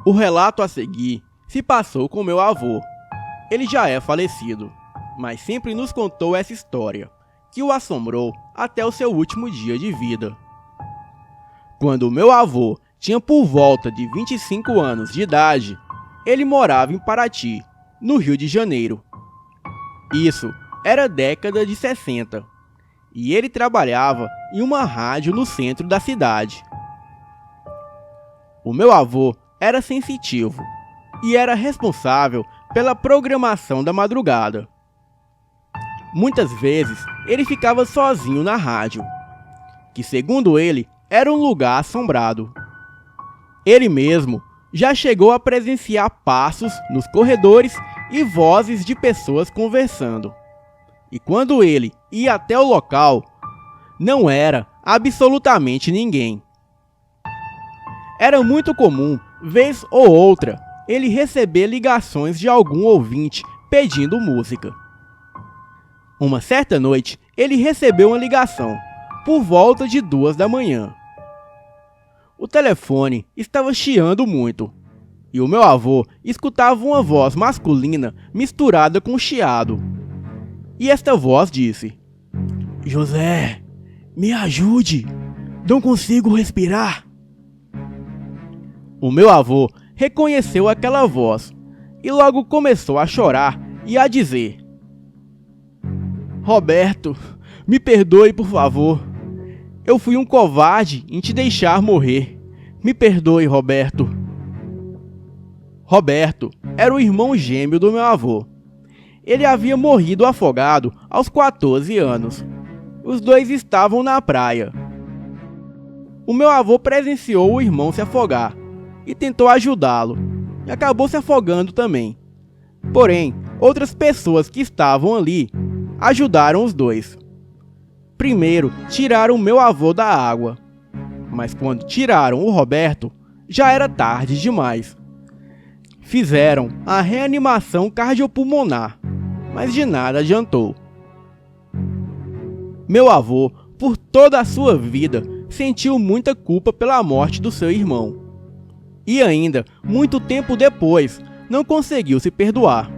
O relato a seguir se passou com meu avô. Ele já é falecido, mas sempre nos contou essa história, que o assombrou até o seu último dia de vida. Quando meu avô tinha por volta de 25 anos de idade, ele morava em Paraty, no Rio de Janeiro. Isso era década de 60, e ele trabalhava em uma rádio no centro da cidade. O meu avô era sensitivo e era responsável pela programação da madrugada. Muitas vezes ele ficava sozinho na rádio, que segundo ele era um lugar assombrado. Ele mesmo já chegou a presenciar passos nos corredores e vozes de pessoas conversando. E quando ele ia até o local, não era absolutamente ninguém. Era muito comum, vez ou outra, ele receber ligações de algum ouvinte pedindo música. Uma certa noite, ele recebeu uma ligação, por volta de 2 da manhã. O telefone estava chiando muito, e o meu avô escutava uma voz masculina misturada com chiado. E esta voz disse: "José, me ajude, não consigo respirar." O meu avô reconheceu aquela voz e logo começou a chorar e a dizer: "Roberto, me perdoe por favor. Eu fui um covarde em te deixar morrer. Me perdoe, Roberto." Roberto era o irmão gêmeo do meu avô. Ele havia morrido afogado aos 14 anos. Os dois estavam na praia. O meu avô presenciou o irmão se afogar e tentou ajudá-lo, e acabou se afogando também. Porém, outras pessoas que estavam ali ajudaram os dois. Primeiro, tiraram o meu avô da água, mas quando tiraram o Roberto, já era tarde demais. Fizeram a reanimação cardiopulmonar, mas de nada adiantou. Meu avô, por toda a sua vida, sentiu muita culpa pela morte do seu irmão. E ainda, muito tempo depois, não conseguiu se perdoar.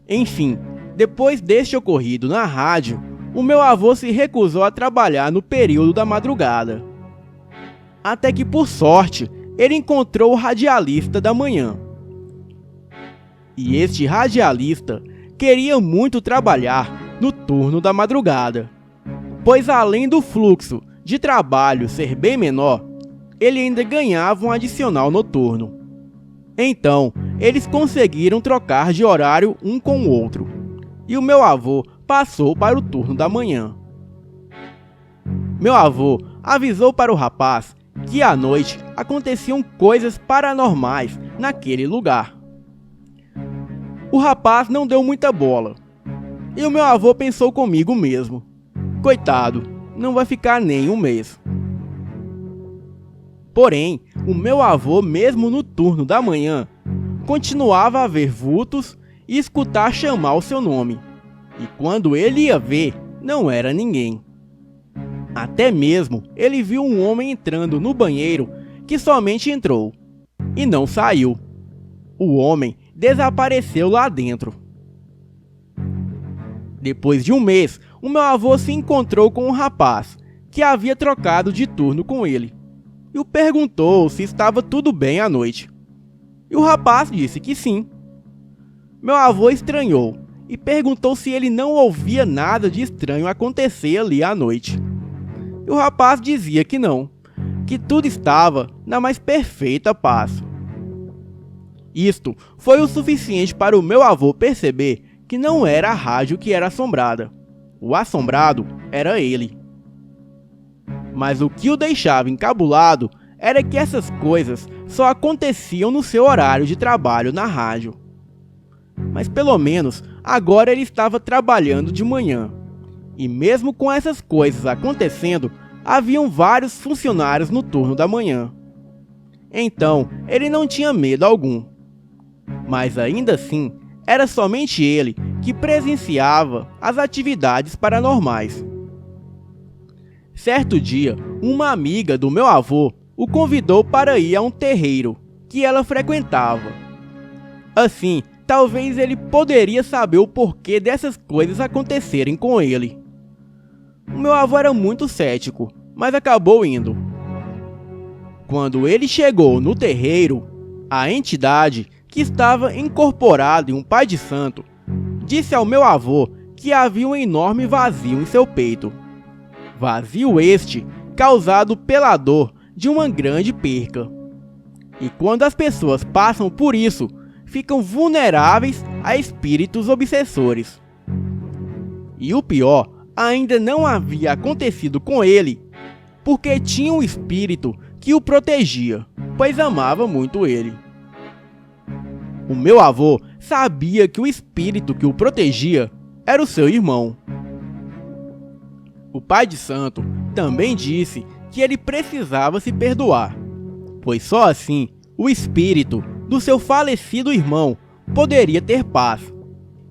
Enfim, depois deste ocorrido na rádio, o meu avô se recusou a trabalhar no período da madrugada. Até que, por sorte, ele encontrou o radialista da manhã. E este radialista queria muito trabalhar no turno da madrugada, pois além do fluxo de trabalho ser bem menor, ele ainda ganhava um adicional noturno. Então, eles conseguiram trocar de horário um com o outro, e o meu avô passou para o turno da manhã. Meu avô avisou para o rapaz que à noite aconteciam coisas paranormais naquele lugar. O rapaz não deu muita bola, e o meu avô pensou comigo mesmo: coitado, não vai ficar nem um mês. Porém, o meu avô, mesmo no turno da manhã, continuava a ver vultos e escutar chamar o seu nome. E quando ele ia ver, não era ninguém. Até mesmo ele viu um homem entrando no banheiro que somente entrou e não saiu. O homem desapareceu lá dentro. Depois de um mês, o meu avô se encontrou com um rapaz que havia trocado de turno com ele e o perguntou se estava tudo bem à noite. E o rapaz disse que sim. Meu avô estranhou e perguntou se ele não ouvia nada de estranho acontecer ali à noite. E o rapaz dizia que não, que tudo estava na mais perfeita paz. Isto foi o suficiente para o meu avô perceber que não era a rádio que era assombrada. O assombrado era ele. Mas o que o deixava encabulado era que essas coisas só aconteciam no seu horário de trabalho na rádio. Mas pelo menos agora ele estava trabalhando de manhã. E mesmo com essas coisas acontecendo, haviam vários funcionários no turno da manhã. Então ele não tinha medo algum. Mas ainda assim, era somente ele que presenciava as atividades paranormais. Certo dia, uma amiga do meu avô o convidou para ir a um terreiro que ela frequentava. Assim, talvez ele poderia saber o porquê dessas coisas acontecerem com ele. O meu avô era muito cético, mas acabou indo. Quando ele chegou no terreiro, a entidade, que estava incorporada em um pai de santo, disse ao meu avô que havia um enorme vazio em seu peito. Vazio este causado pela dor de uma grande perca. E quando as pessoas passam por isso, ficam vulneráveis a espíritos obsessores. E o pior ainda não havia acontecido com ele, porque tinha um espírito que o protegia, pois amava muito ele. O meu avô sabia que o espírito que o protegia era o seu irmão. O pai de santo também disse que ele precisava se perdoar, pois só assim o espírito do seu falecido irmão poderia ter paz,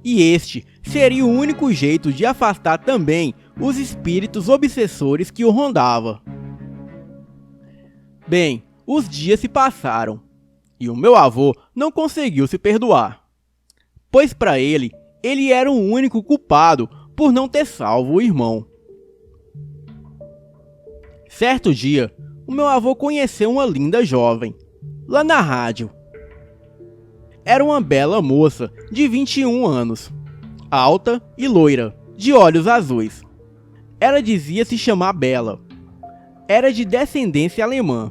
e este seria o único jeito de afastar também os espíritos obsessores que o rondavam. Bem, os dias se passaram, e o meu avô não conseguiu se perdoar, pois para ele era o único culpado por não ter salvo o irmão. Certo dia, o meu avô conheceu uma linda jovem, lá na rádio. Era uma bela moça de 21 anos, alta e loira, de olhos azuis. Ela dizia se chamar Bela. Era de descendência alemã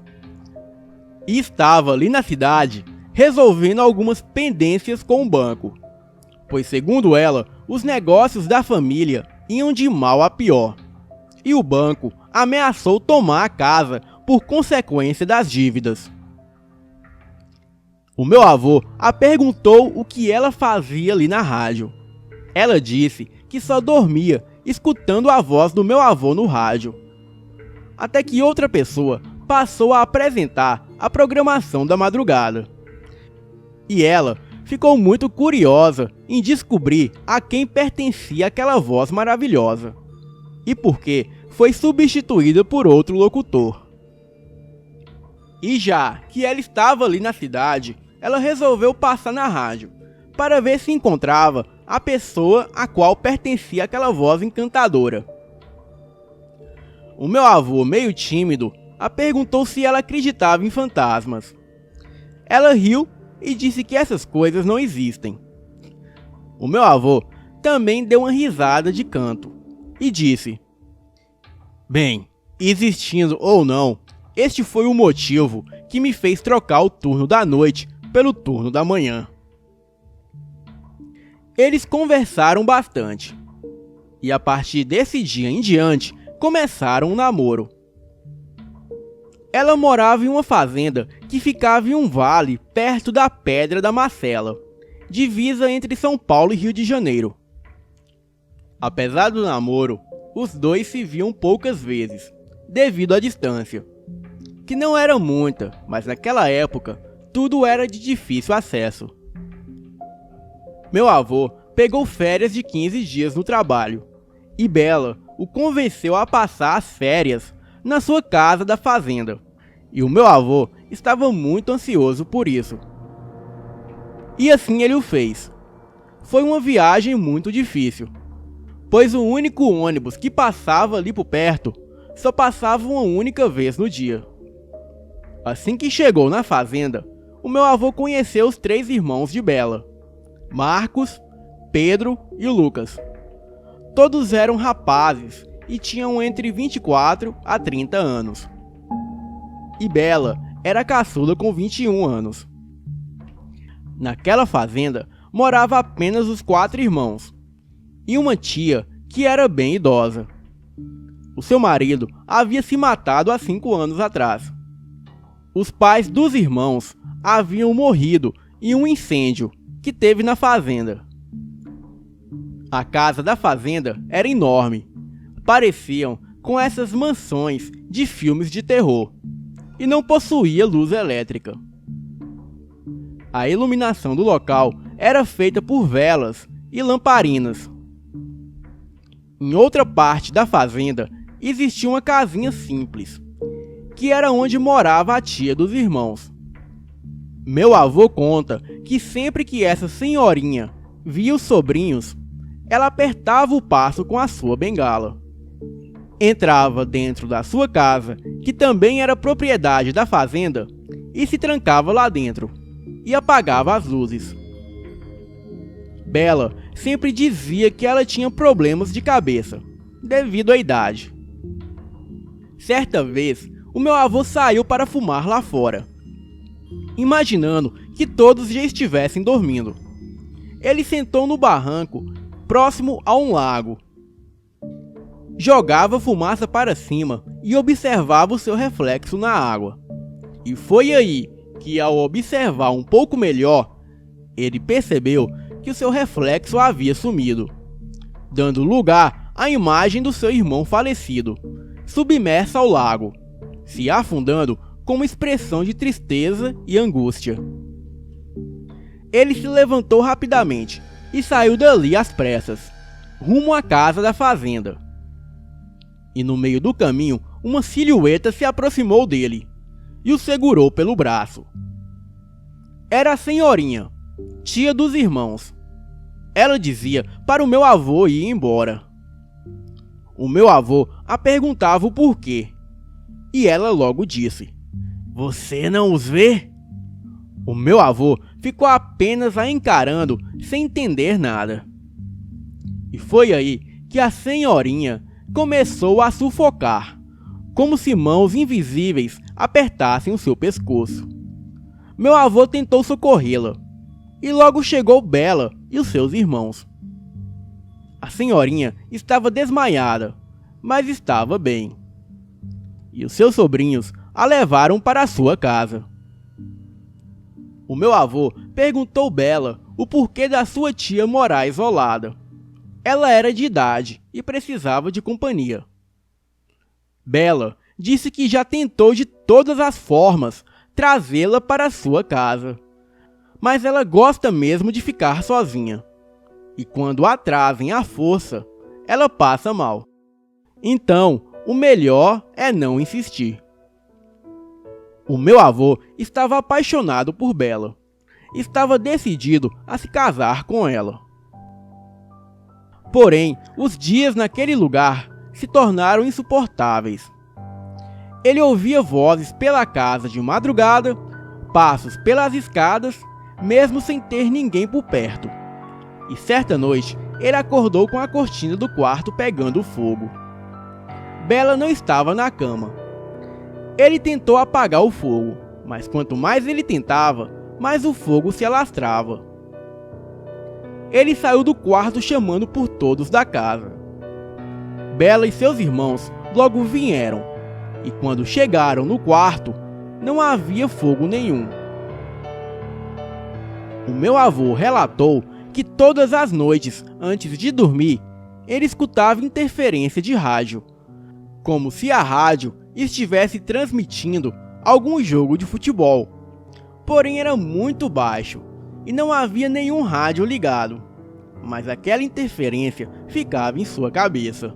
e estava ali na cidade resolvendo algumas pendências com o banco, pois segundo ela, os negócios da família iam de mal a pior, e o banco ameaçou tomar a casa por consequência das dívidas. O meu avô a perguntou o que ela fazia ali na rádio. Ela disse que só dormia escutando a voz do meu avô no rádio. Até que outra pessoa passou a apresentar a programação da madrugada. E ela ficou muito curiosa em descobrir a quem pertencia aquela voz maravilhosa e por que foi substituída por outro locutor. E já que ela estava ali na cidade, ela resolveu passar na rádio para ver se encontrava a pessoa a qual pertencia aquela voz encantadora. O meu avô, meio tímido, a perguntou se ela acreditava em fantasmas. Ela riu e disse que essas coisas não existem. O meu avô também deu uma risada de canto e disse: "Bem, existindo ou não, este foi o motivo que me fez trocar o turno da noite pelo turno da manhã." Eles conversaram bastante, e a partir desse dia em diante, começaram um namoro. Ela morava em uma fazenda que ficava em um vale perto da Pedra da Macela, divisa entre São Paulo e Rio de Janeiro. Apesar do namoro, os dois se viam poucas vezes, devido à distância, que não era muita, mas naquela época tudo era de difícil acesso. Meu avô pegou férias de 15 dias no trabalho, e Bela o convenceu a passar as férias na sua casa da fazenda, e o meu avô estava muito ansioso por isso. E assim ele o fez. Foi uma viagem muito difícil, pois o único ônibus que passava ali por perto só passava uma única vez no dia. Assim que chegou na fazenda, o meu avô conheceu os 3 irmãos de Bela: Marcos, Pedro e Lucas. Todos eram rapazes e tinham entre 24 a 30 anos. E Bela era caçula com 21 anos. Naquela fazenda morava apenas os 4 irmãos e uma tia que era bem idosa. O seu marido havia se matado há 5 anos atrás. Os pais dos irmãos haviam morrido em um incêndio que teve na fazenda. A casa da fazenda era enorme, pareciam com essas mansões de filmes de terror, e não possuía luz elétrica. A iluminação do local era feita por velas e lamparinas. Em outra parte da fazenda existia uma casinha simples, que era onde morava a tia dos irmãos. Meu avô conta que sempre que essa senhorinha via os sobrinhos, ela apertava o passo com a sua bengala. Entrava dentro da sua casa, que também era propriedade da fazenda, e se trancava lá dentro, e apagava as luzes. Bela sempre dizia que ela tinha problemas de cabeça, devido à idade. Certa vez, o meu avô saiu para fumar lá fora, imaginando que todos já estivessem dormindo. Ele sentou no barranco, próximo a um lago. Jogava fumaça para cima e observava o seu reflexo na água. E foi aí que, ao observar um pouco melhor, ele percebeu que o seu reflexo havia sumido, dando lugar à imagem do seu irmão falecido, submerso ao lago, se afundando com uma expressão de tristeza e angústia. Ele se levantou rapidamente e saiu dali às pressas, rumo à casa da fazenda. E no meio do caminho, uma silhueta se aproximou dele e o segurou pelo braço. Era a senhorinha, tia dos irmãos. Ela dizia para o meu avô ir embora. O meu avô a perguntava o porquê, e ela logo disse: "Você não os vê?" O meu avô ficou apenas a encarando sem entender nada. E foi aí que a senhorinha começou a sufocar, como se mãos invisíveis apertassem o seu pescoço. Meu avô tentou socorrê-la, e logo chegou Bela e os seus irmãos. A senhorinha estava desmaiada, mas estava bem. E os seus sobrinhos a levaram para a sua casa. O meu avô perguntou Bela o porquê da sua tia morar isolada. Ela era de idade e precisava de companhia. Bela disse que já tentou de todas as formas trazê-la para a sua casa, mas ela gosta mesmo de ficar sozinha. E quando a trazem à força, ela passa mal. Então, o melhor é não insistir. O meu avô estava apaixonado por Bela. Estava decidido a se casar com ela. Porém, os dias naquele lugar se tornaram insuportáveis. Ele ouvia vozes pela casa de madrugada, passos pelas escadas, mesmo sem ter ninguém por perto. E certa noite, ele acordou com a cortina do quarto pegando fogo. Bela não estava na cama. Ele tentou apagar o fogo, mas quanto mais ele tentava, mais o fogo se alastrava. Ele saiu do quarto chamando por todos da casa. Bela e seus irmãos logo vieram, e quando chegaram no quarto, não havia fogo nenhum. O meu avô relatou que todas as noites, antes de dormir, ele escutava interferência de rádio, como se a rádio estivesse transmitindo algum jogo de futebol. Porém era muito baixo e não havia nenhum rádio ligado, mas aquela interferência ficava em sua cabeça.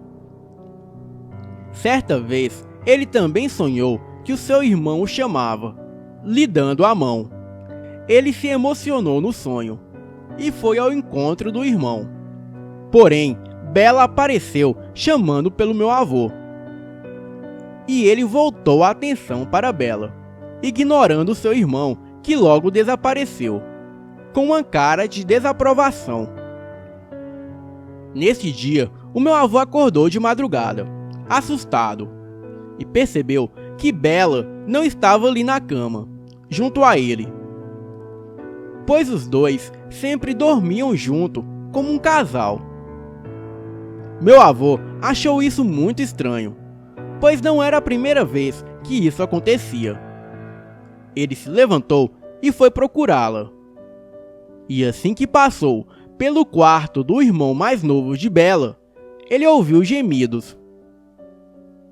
Certa vez, ele também sonhou que o seu irmão o chamava, lhe dando a mão. Ele se emocionou no sonho e foi ao encontro do irmão. Porém, Bela apareceu chamando pelo meu avô. E ele voltou a atenção para Bela, ignorando seu irmão, que logo desapareceu, com uma cara de desaprovação. Nesse dia, o meu avô acordou de madrugada, assustado, e percebeu que Bela não estava ali na cama, junto a ele, pois os dois sempre dormiam junto como um casal. Meu avô achou isso muito estranho, pois não era a primeira vez que isso acontecia. Ele se levantou e foi procurá-la. E assim que passou pelo quarto do irmão mais novo de Bela, ele ouviu gemidos.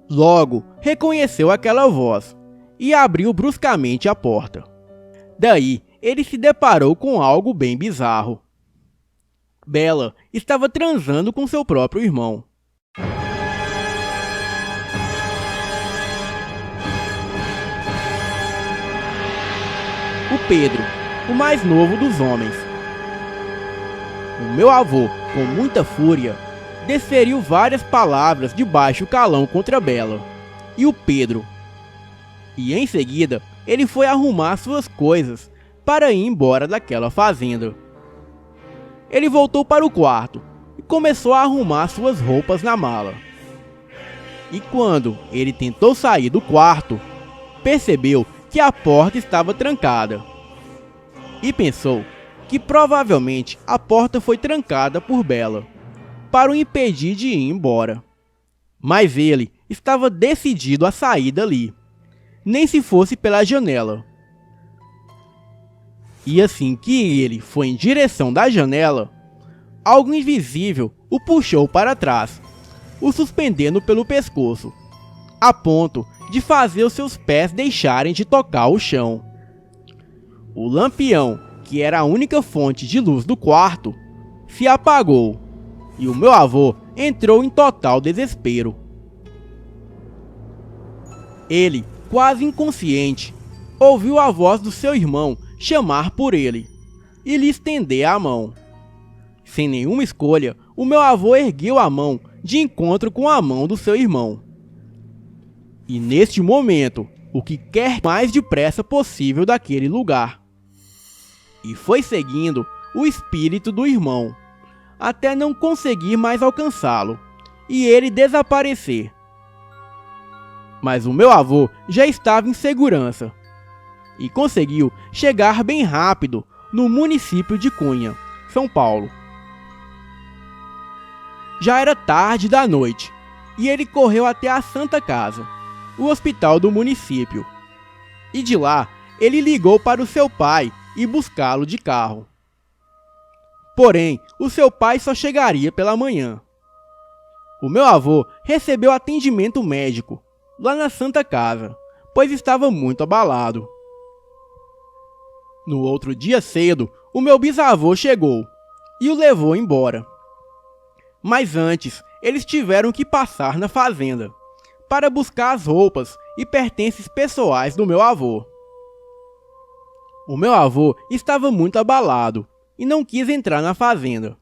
Logo reconheceu aquela voz e abriu bruscamente a porta. Daí ele se deparou com algo bem bizarro. Bela estava transando com seu próprio irmão. o Pedro, o mais novo dos homens. O meu avô, com muita fúria, desferiu várias palavras de baixo calão contra Bela e o Pedro. E em seguida, ele foi arrumar suas coisas para ir embora daquela fazenda. Ele voltou para o quarto e começou a arrumar suas roupas na mala. E quando ele tentou sair do quarto, percebeu que a porta estava trancada. E pensou que provavelmente a porta foi trancada por Bela, para o impedir de ir embora. Mas ele estava decidido a sair dali, nem se fosse pela janela. E assim que ele foi em direção da janela, algo invisível o puxou para trás, o suspendendo pelo pescoço, a ponto de fazer os seus pés deixarem de tocar o chão. O lampião, que era a única fonte de luz do quarto, se apagou e o meu avô entrou em total desespero. Ele, quase inconsciente, ouviu a voz do seu irmão chamar por ele e lhe estender a mão. Sem nenhuma escolha, o meu avô ergueu a mão de encontro com a mão do seu irmão. E neste momento, o que quer mais depressa possível daquele lugar. E foi seguindo o espírito do irmão, até não conseguir mais alcançá-lo, e ele desaparecer. Mas o meu avô já estava em segurança, e conseguiu chegar bem rápido no município de Cunha, São Paulo. Já era tarde da noite, e ele correu até a Santa Casa, o hospital do município. E de lá, ele ligou para o seu pai e buscá-lo de carro. Porém, o seu pai só chegaria pela manhã. O meu avô recebeu atendimento médico lá na Santa Casa, pois estava muito abalado. No outro dia cedo, o meu bisavô chegou e o levou embora. Mas antes, eles tiveram que passar na fazenda para buscar as roupas e pertences pessoais do meu avô. O meu avô estava muito abalado e não quis entrar na fazenda.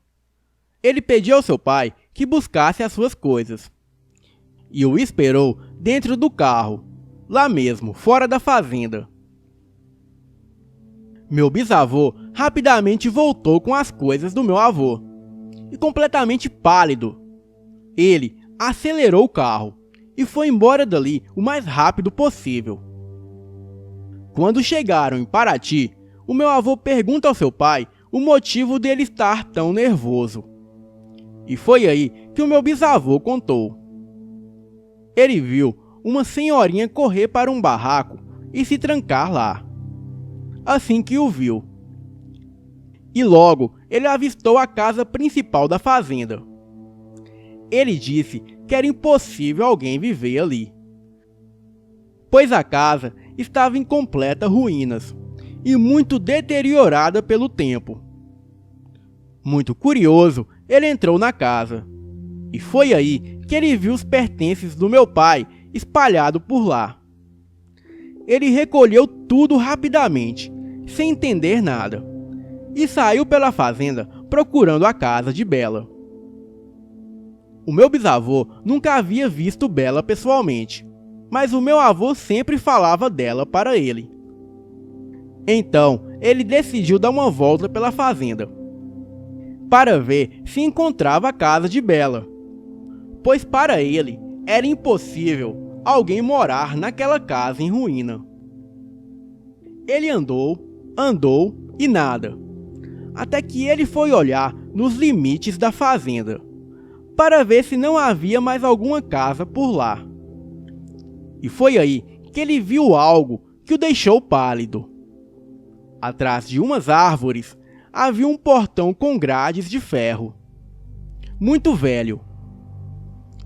Ele pediu ao seu pai que buscasse as suas coisas e o esperou dentro do carro, lá mesmo, fora da fazenda. Meu bisavô rapidamente voltou com as coisas do meu avô e, completamente pálido, ele acelerou o carro e foi embora dali o mais rápido possível. Quando chegaram em Paraty, o meu avô pergunta ao seu pai o motivo dele estar tão nervoso. E foi aí que o meu bisavô contou. Ele viu uma senhorinha correr para um barraco e se trancar lá, assim que o viu. E logo ele avistou a casa principal da fazenda. Ele disse que era impossível alguém viver ali, pois a casa estava em completa ruínas e muito deteriorada pelo tempo. Muito curioso, ele entrou na casa, e foi aí que ele viu os pertences do meu pai espalhados por lá. Ele recolheu tudo rapidamente, sem entender nada, e saiu pela fazenda procurando a casa de Bela. O meu bisavô nunca havia visto Bela pessoalmente, mas o meu avô sempre falava dela para ele. Então, ele decidiu dar uma volta pela fazenda, para ver se encontrava a casa de Bela, pois para ele era impossível alguém morar naquela casa em ruína. Ele andou e nada, até que ele foi olhar nos limites da fazenda, para ver se não havia mais alguma casa por lá. E foi aí que ele viu algo que o deixou pálido. Atrás de umas árvores havia um portão com grades de ferro, muito velho.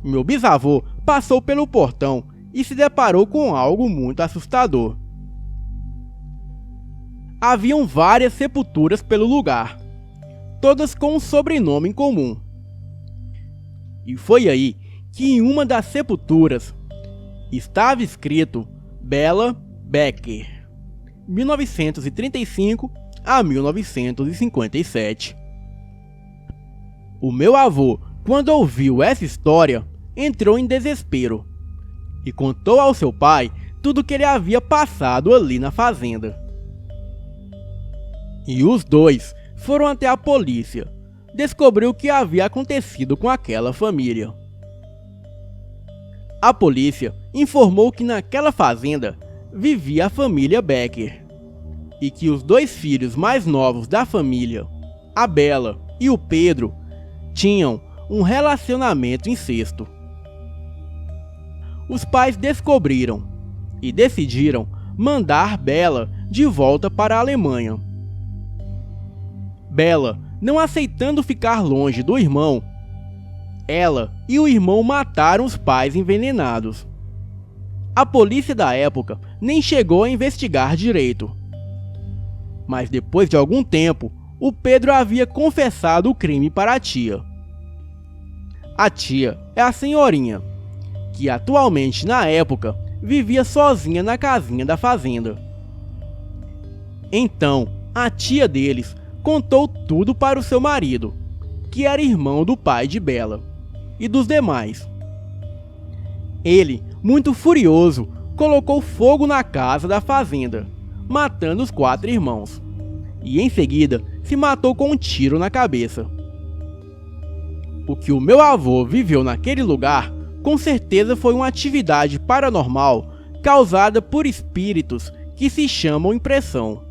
Meu bisavô passou pelo portão e se deparou com algo muito assustador. Haviam várias sepulturas pelo lugar, todas com um sobrenome em comum. E foi aí que em uma das sepulturas estava escrito Bela Becker. 1935 a 1957. O meu avô, quando ouviu essa história, entrou em desespero e contou ao seu pai tudo o que ele havia passado ali na fazenda. E os dois foram até a polícia descobrir o que havia acontecido com aquela família. A polícia informou que naquela fazenda vivia a família Becker e que os dois filhos mais novos da família, a Bela e o Pedro, tinham um relacionamento incesto. Os pais descobriram e decidiram mandar Bela de volta para a Alemanha. Bela, não aceitando ficar longe do irmão, ela e o irmão mataram os pais envenenados. A polícia da época nem chegou a investigar direito. Mas depois de algum tempo, o Pedro havia confessado o crime para a tia. A tia é a senhorinha, que atualmente na época vivia sozinha na casinha da fazenda. Então, a tia deles contou tudo para o seu marido, que era irmão do pai de Bela, e dos demais. Ele, muito furioso, colocou fogo na casa da fazenda, matando os 4 irmãos, e em seguida se matou com um tiro na cabeça. O que o meu avô viveu naquele lugar, com certeza foi uma atividade paranormal causada por espíritos que se chamam impressão.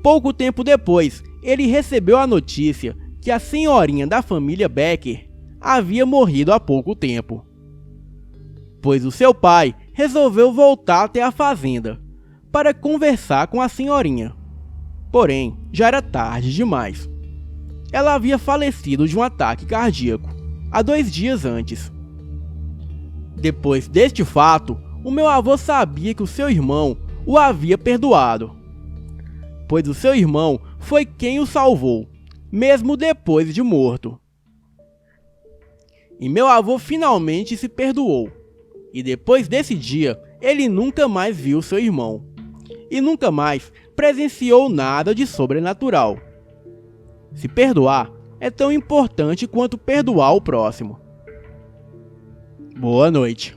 Pouco tempo depois, ele recebeu a notícia que a senhorinha da família Becker havia morrido há pouco tempo, pois o seu pai resolveu voltar até a fazenda para conversar com a senhorinha. Porém, já era tarde demais. Ela havia falecido de um ataque cardíaco há 2 dias antes. Depois deste fato, o meu avô sabia que o seu irmão o havia perdoado, pois o seu irmão foi quem o salvou, mesmo depois de morto. E meu avô finalmente se perdoou, e depois desse dia, ele nunca mais viu seu irmão, e nunca mais presenciou nada de sobrenatural. Se perdoar é tão importante quanto perdoar o próximo. Boa noite.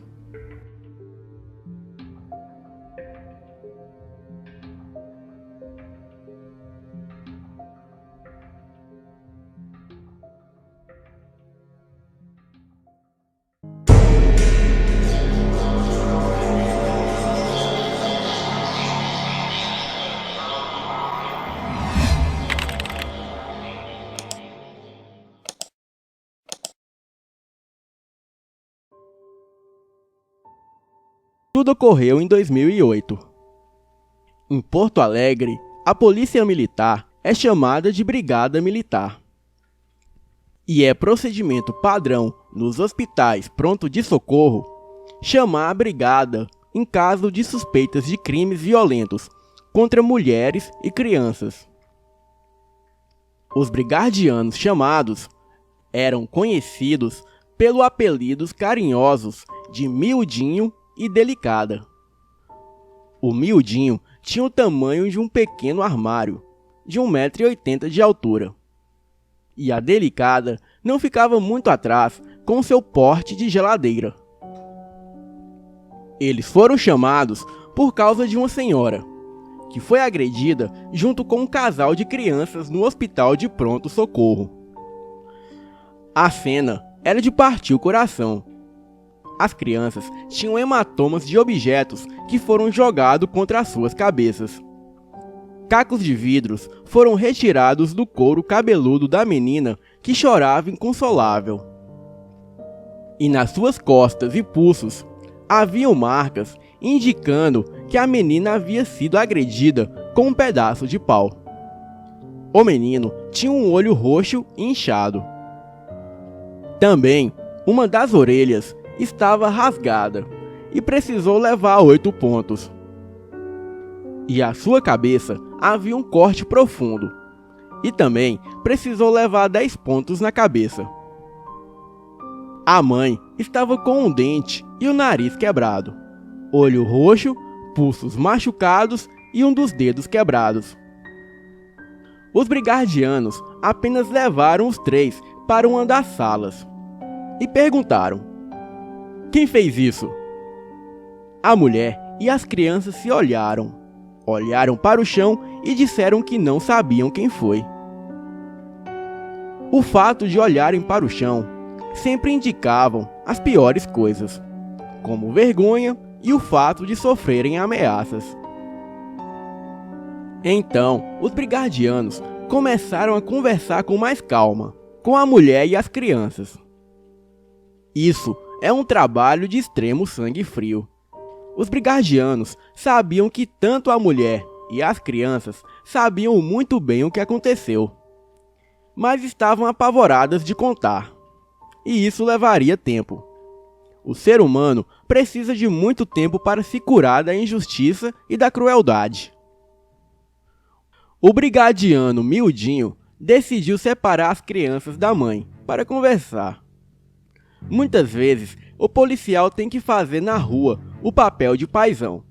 Tudo ocorreu em 2008. Em Porto Alegre, a polícia militar é chamada de Brigada Militar. E é procedimento padrão nos hospitais pronto de socorro chamar a brigada em caso de suspeitas de crimes violentos contra mulheres e crianças. Os brigadianos chamados eram conhecidos pelo apelidos carinhosos de Miudinho e Delicada. O Miudinho tinha o tamanho de um pequeno armário, de 1,80 m de altura. E a Delicada não ficava muito atrás com seu porte de geladeira. Eles foram chamados por causa de uma senhora, que foi agredida junto com um casal de crianças no hospital de pronto-socorro. A cena era de partir o coração. As crianças tinham hematomas de objetos que foram jogados contra as suas cabeças. Cacos de vidros foram retirados do couro cabeludo da menina que chorava inconsolável. E nas suas costas e pulsos haviam marcas indicando que a menina havia sido agredida com um pedaço de pau. O menino tinha um olho roxo e inchado. Também, uma das orelhas estava rasgada e precisou levar 8 pontos. E a sua cabeça havia um corte profundo e também precisou levar 10 pontos na cabeça. A mãe estava com um dente e o nariz quebrado, olho roxo, pulsos machucados e um dos dedos quebrados. Os brigardianos apenas levaram os 3 para uma das salas e perguntaram: quem fez isso? A mulher e as crianças se olharam para o chão e disseram que não sabiam quem foi. O fato de olharem para o chão sempre indicavam as piores coisas, como vergonha e o fato de sofrerem ameaças. Então, os brigardianos começaram a conversar com mais calma com a mulher e as crianças. Isso é um trabalho de extremo sangue frio. Os brigardianos sabiam que tanto a mulher e as crianças sabiam muito bem o que aconteceu, mas estavam apavoradas de contar, e isso levaria tempo. O ser humano precisa de muito tempo para se curar da injustiça e da crueldade. O brigadiano miudinho decidiu separar as crianças da mãe para conversar. Muitas vezes, o policial tem que fazer na rua o papel de paizão,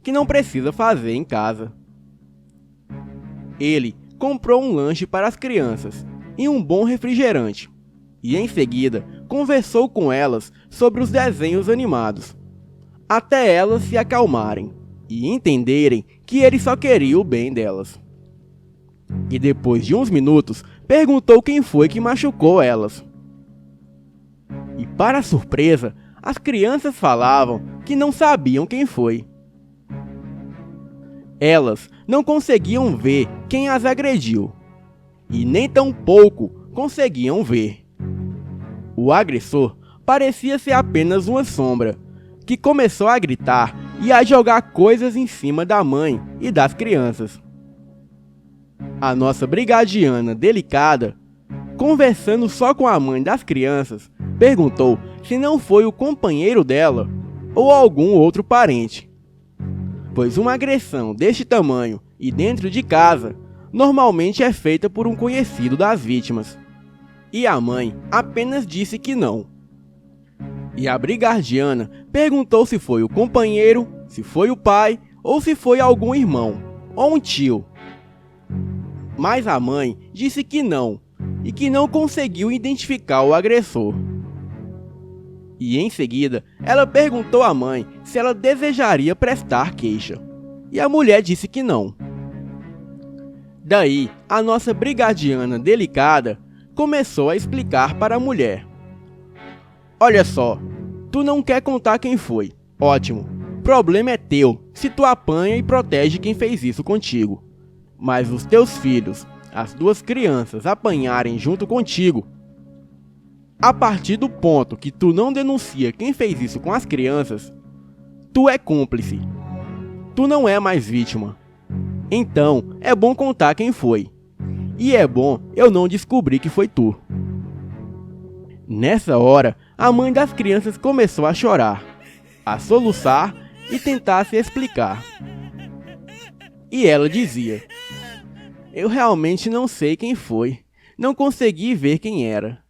que não precisa fazer em casa. Ele comprou um lanche para as crianças e um bom refrigerante, e em seguida conversou com elas sobre os desenhos animados, até elas se acalmarem e entenderem que ele só queria o bem delas. E depois de uns minutos, perguntou quem foi que machucou elas. E para surpresa, as crianças falavam que não sabiam quem foi. Elas não conseguiam ver quem as agrediu, e nem tampouco conseguiam ver. O agressor parecia ser apenas uma sombra, que começou a gritar e a jogar coisas em cima da mãe e das crianças. A nossa brigadiana delicada, conversando só com a mãe das crianças, perguntou se não foi o companheiro dela ou algum outro parente, pois uma agressão deste tamanho e dentro de casa normalmente é feita por um conhecido das vítimas. E a mãe apenas disse que não. E a brigadiana perguntou se foi o companheiro, se foi o pai ou se foi algum irmão ou um tio. Mas a mãe disse que não e que não conseguiu identificar o agressor. E em seguida, ela perguntou à mãe se ela desejaria prestar queixa. E a mulher disse que não. Daí, a nossa brigadiana delicada começou a explicar para a mulher: olha só, tu não quer contar quem foi. Ótimo, problema é teu se tu apanha e protege quem fez isso contigo. Mas os teus filhos, as 2 crianças apanharem junto contigo, a partir do ponto que tu não denuncia quem fez isso com as crianças, tu é cúmplice. Tu não é mais vítima. Então, é bom contar quem foi. E é bom eu não descobrir que foi tu. Nessa hora, a mãe das crianças começou a chorar, a soluçar e tentar se explicar. E ela dizia: eu realmente não sei quem foi. Não consegui ver quem era.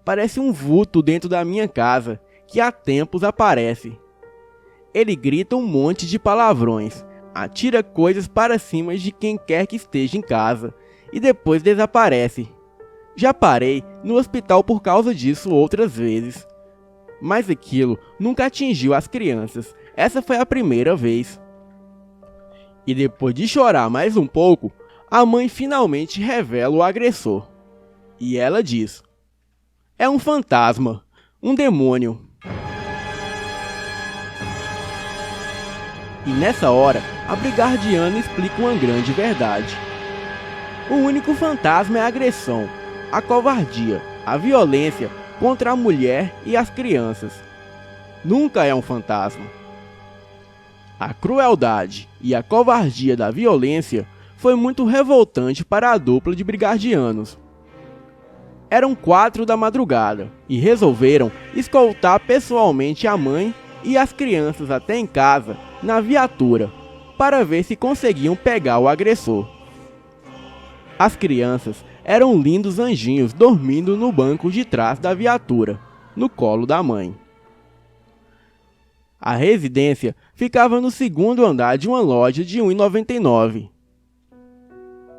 Parece um vulto dentro da minha casa, que há tempos aparece. Ele grita um monte de palavrões, atira coisas para cima de quem quer que esteja em casa, e depois desaparece. Já parei no hospital por causa disso outras vezes. Mas aquilo nunca atingiu as crianças. Essa foi a primeira vez. E depois de chorar mais um pouco, a mãe finalmente revela o agressor. E ela diz: é um fantasma, um demônio. E nessa hora, a brigadiana explica uma grande verdade. O único fantasma é a agressão, a covardia, a violência contra a mulher e as crianças. Nunca é um fantasma. A crueldade e a covardia da violência foi muito revoltante para a dupla de brigadianos. Eram 4 da madrugada e resolveram escoltar pessoalmente a mãe e as crianças até em casa na viatura para ver se conseguiam pegar o agressor. As crianças eram lindos anjinhos dormindo no banco de trás da viatura, no colo da mãe. A residência ficava no segundo andar de uma loja de R$ 1,99.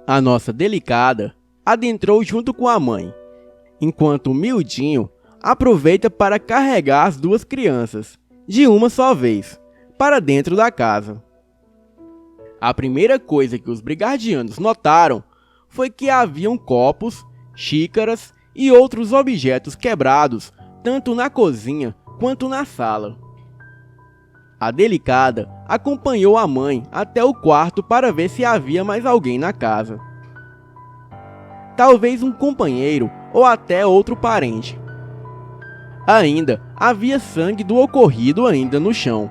A nossa Delicada adentrou junto com a mãe, enquanto o Miudinho aproveita para carregar as duas crianças, de uma só vez, para dentro da casa. A primeira coisa que os brigardianos notaram foi que haviam copos, xícaras e outros objetos quebrados, tanto na cozinha quanto na sala. A Delicada acompanhou a mãe até o quarto para ver se havia mais alguém na casa. Talvez um companheiro ou até outro parente. Ainda havia sangue do ocorrido ainda no chão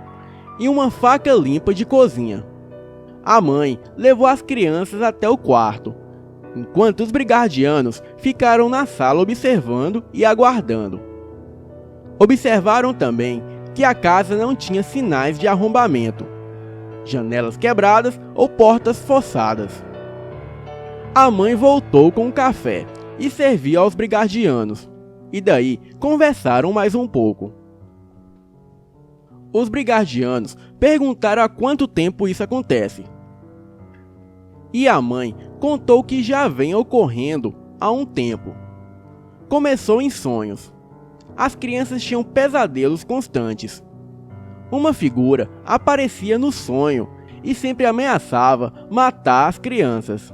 e uma faca limpa de cozinha. A mãe levou as crianças até o quarto, enquanto os brigardianos ficaram na sala observando e aguardando. Observaram também que a casa não tinha sinais de arrombamento, janelas quebradas ou portas forçadas. A mãe voltou com o café e serviu aos brigardianos, e daí conversaram mais um pouco. Os brigardianos perguntaram há quanto tempo isso acontece. E a mãe contou que já vem ocorrendo há um tempo. Começou em sonhos. As crianças tinham pesadelos constantes. Uma figura aparecia no sonho e sempre ameaçava matar as crianças.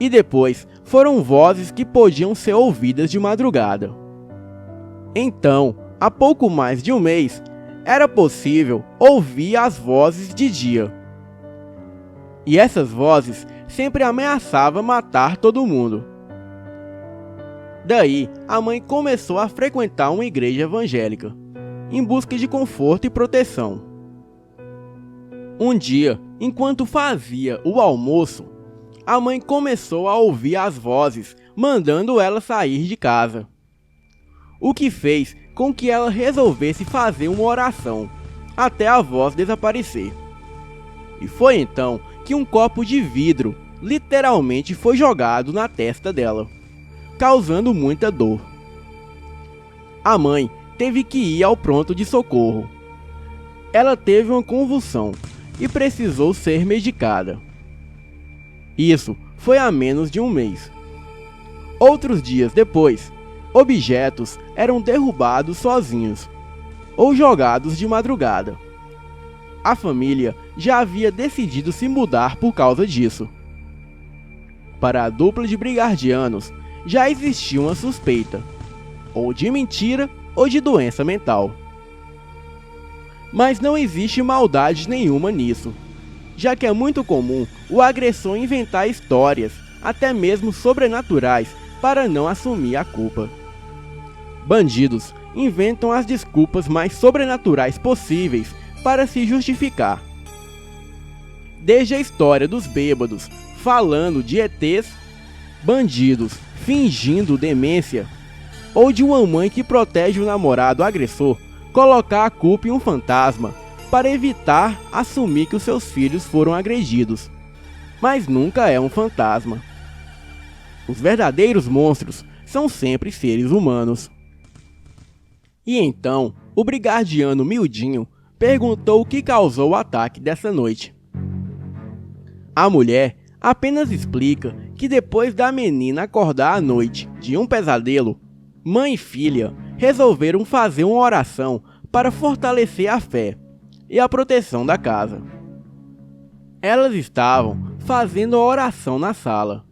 E depois foram vozes que podiam ser ouvidas de madrugada. Então, há pouco mais de um mês, era possível ouvir as vozes de dia. E essas vozes sempre ameaçavam matar todo mundo. Daí, a mãe começou a frequentar uma igreja evangélica, em busca de conforto e proteção. Um dia, enquanto fazia o almoço, a mãe começou a ouvir as vozes, mandando ela sair de casa. O que fez com que ela resolvesse fazer uma oração, até a voz desaparecer. E foi então que um copo de vidro literalmente foi jogado na testa dela, causando muita dor. A mãe teve que ir ao pronto de socorro. Ela teve uma convulsão e precisou ser medicada. Isso foi há menos de um mês. Outros dias depois, objetos eram derrubados sozinhos ou jogados de madrugada. A família já havia decidido se mudar por causa disso. Para a dupla de brigardianos, já existia uma suspeita, ou de mentira ou de doença mental. Mas não existe maldade nenhuma nisso, já que é muito comum o agressor inventar histórias, até mesmo sobrenaturais, para não assumir a culpa. Bandidos inventam as desculpas mais sobrenaturais possíveis para se justificar. Desde a história dos bêbados falando de ETs, bandidos fingindo demência, ou de uma mãe que protege o namorado agressor colocar a culpa em um fantasma para evitar assumir que os seus filhos foram agredidos. Mas nunca é um fantasma. Os verdadeiros monstros são sempre seres humanos. E então, o brigardiano Miudinho perguntou o que causou o ataque dessa noite. A mulher apenas explica que depois da menina acordar à noite de um pesadelo, mãe e filha resolveram fazer uma oração para fortalecer a fé e a proteção da casa. Elas estavam fazendo a oração na sala,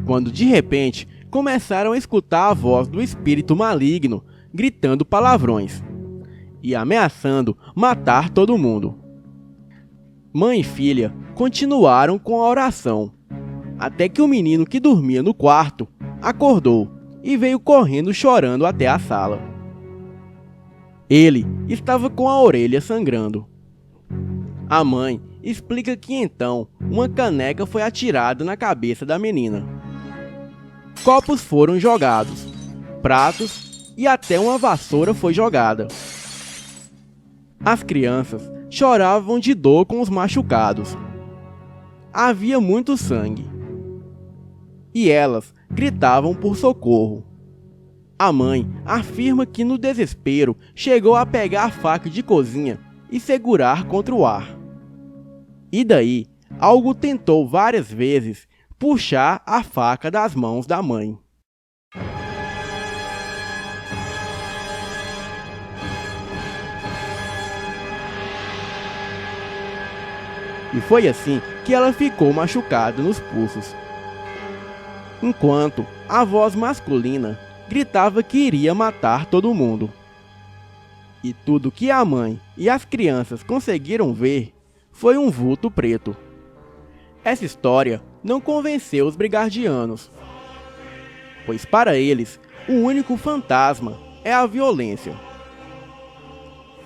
quando de repente começaram a escutar a voz do espírito maligno gritando palavrões e ameaçando matar todo mundo. Mãe e filha continuaram com a oração, até que o menino que dormia no quarto acordou e veio correndo chorando até a sala. Ele estava com a orelha sangrando. A mãe explica que então uma caneca foi atirada na cabeça da menina. Copos foram jogados, pratos e até uma vassoura foi jogada. As crianças choravam de dor com os machucados. Havia muito sangue. E elas gritavam por socorro. A mãe afirma que no desespero chegou a pegar a faca de cozinha e segurar contra o ar. E daí, algo tentou várias vezes puxar a faca das mãos da mãe. E foi assim que ela ficou machucada nos pulsos. Enquanto a voz masculina gritava que iria matar todo mundo. E tudo que a mãe e as crianças conseguiram ver foi um vulto preto. Essa história não convenceu os brigardianos, pois para eles o único fantasma é a violência.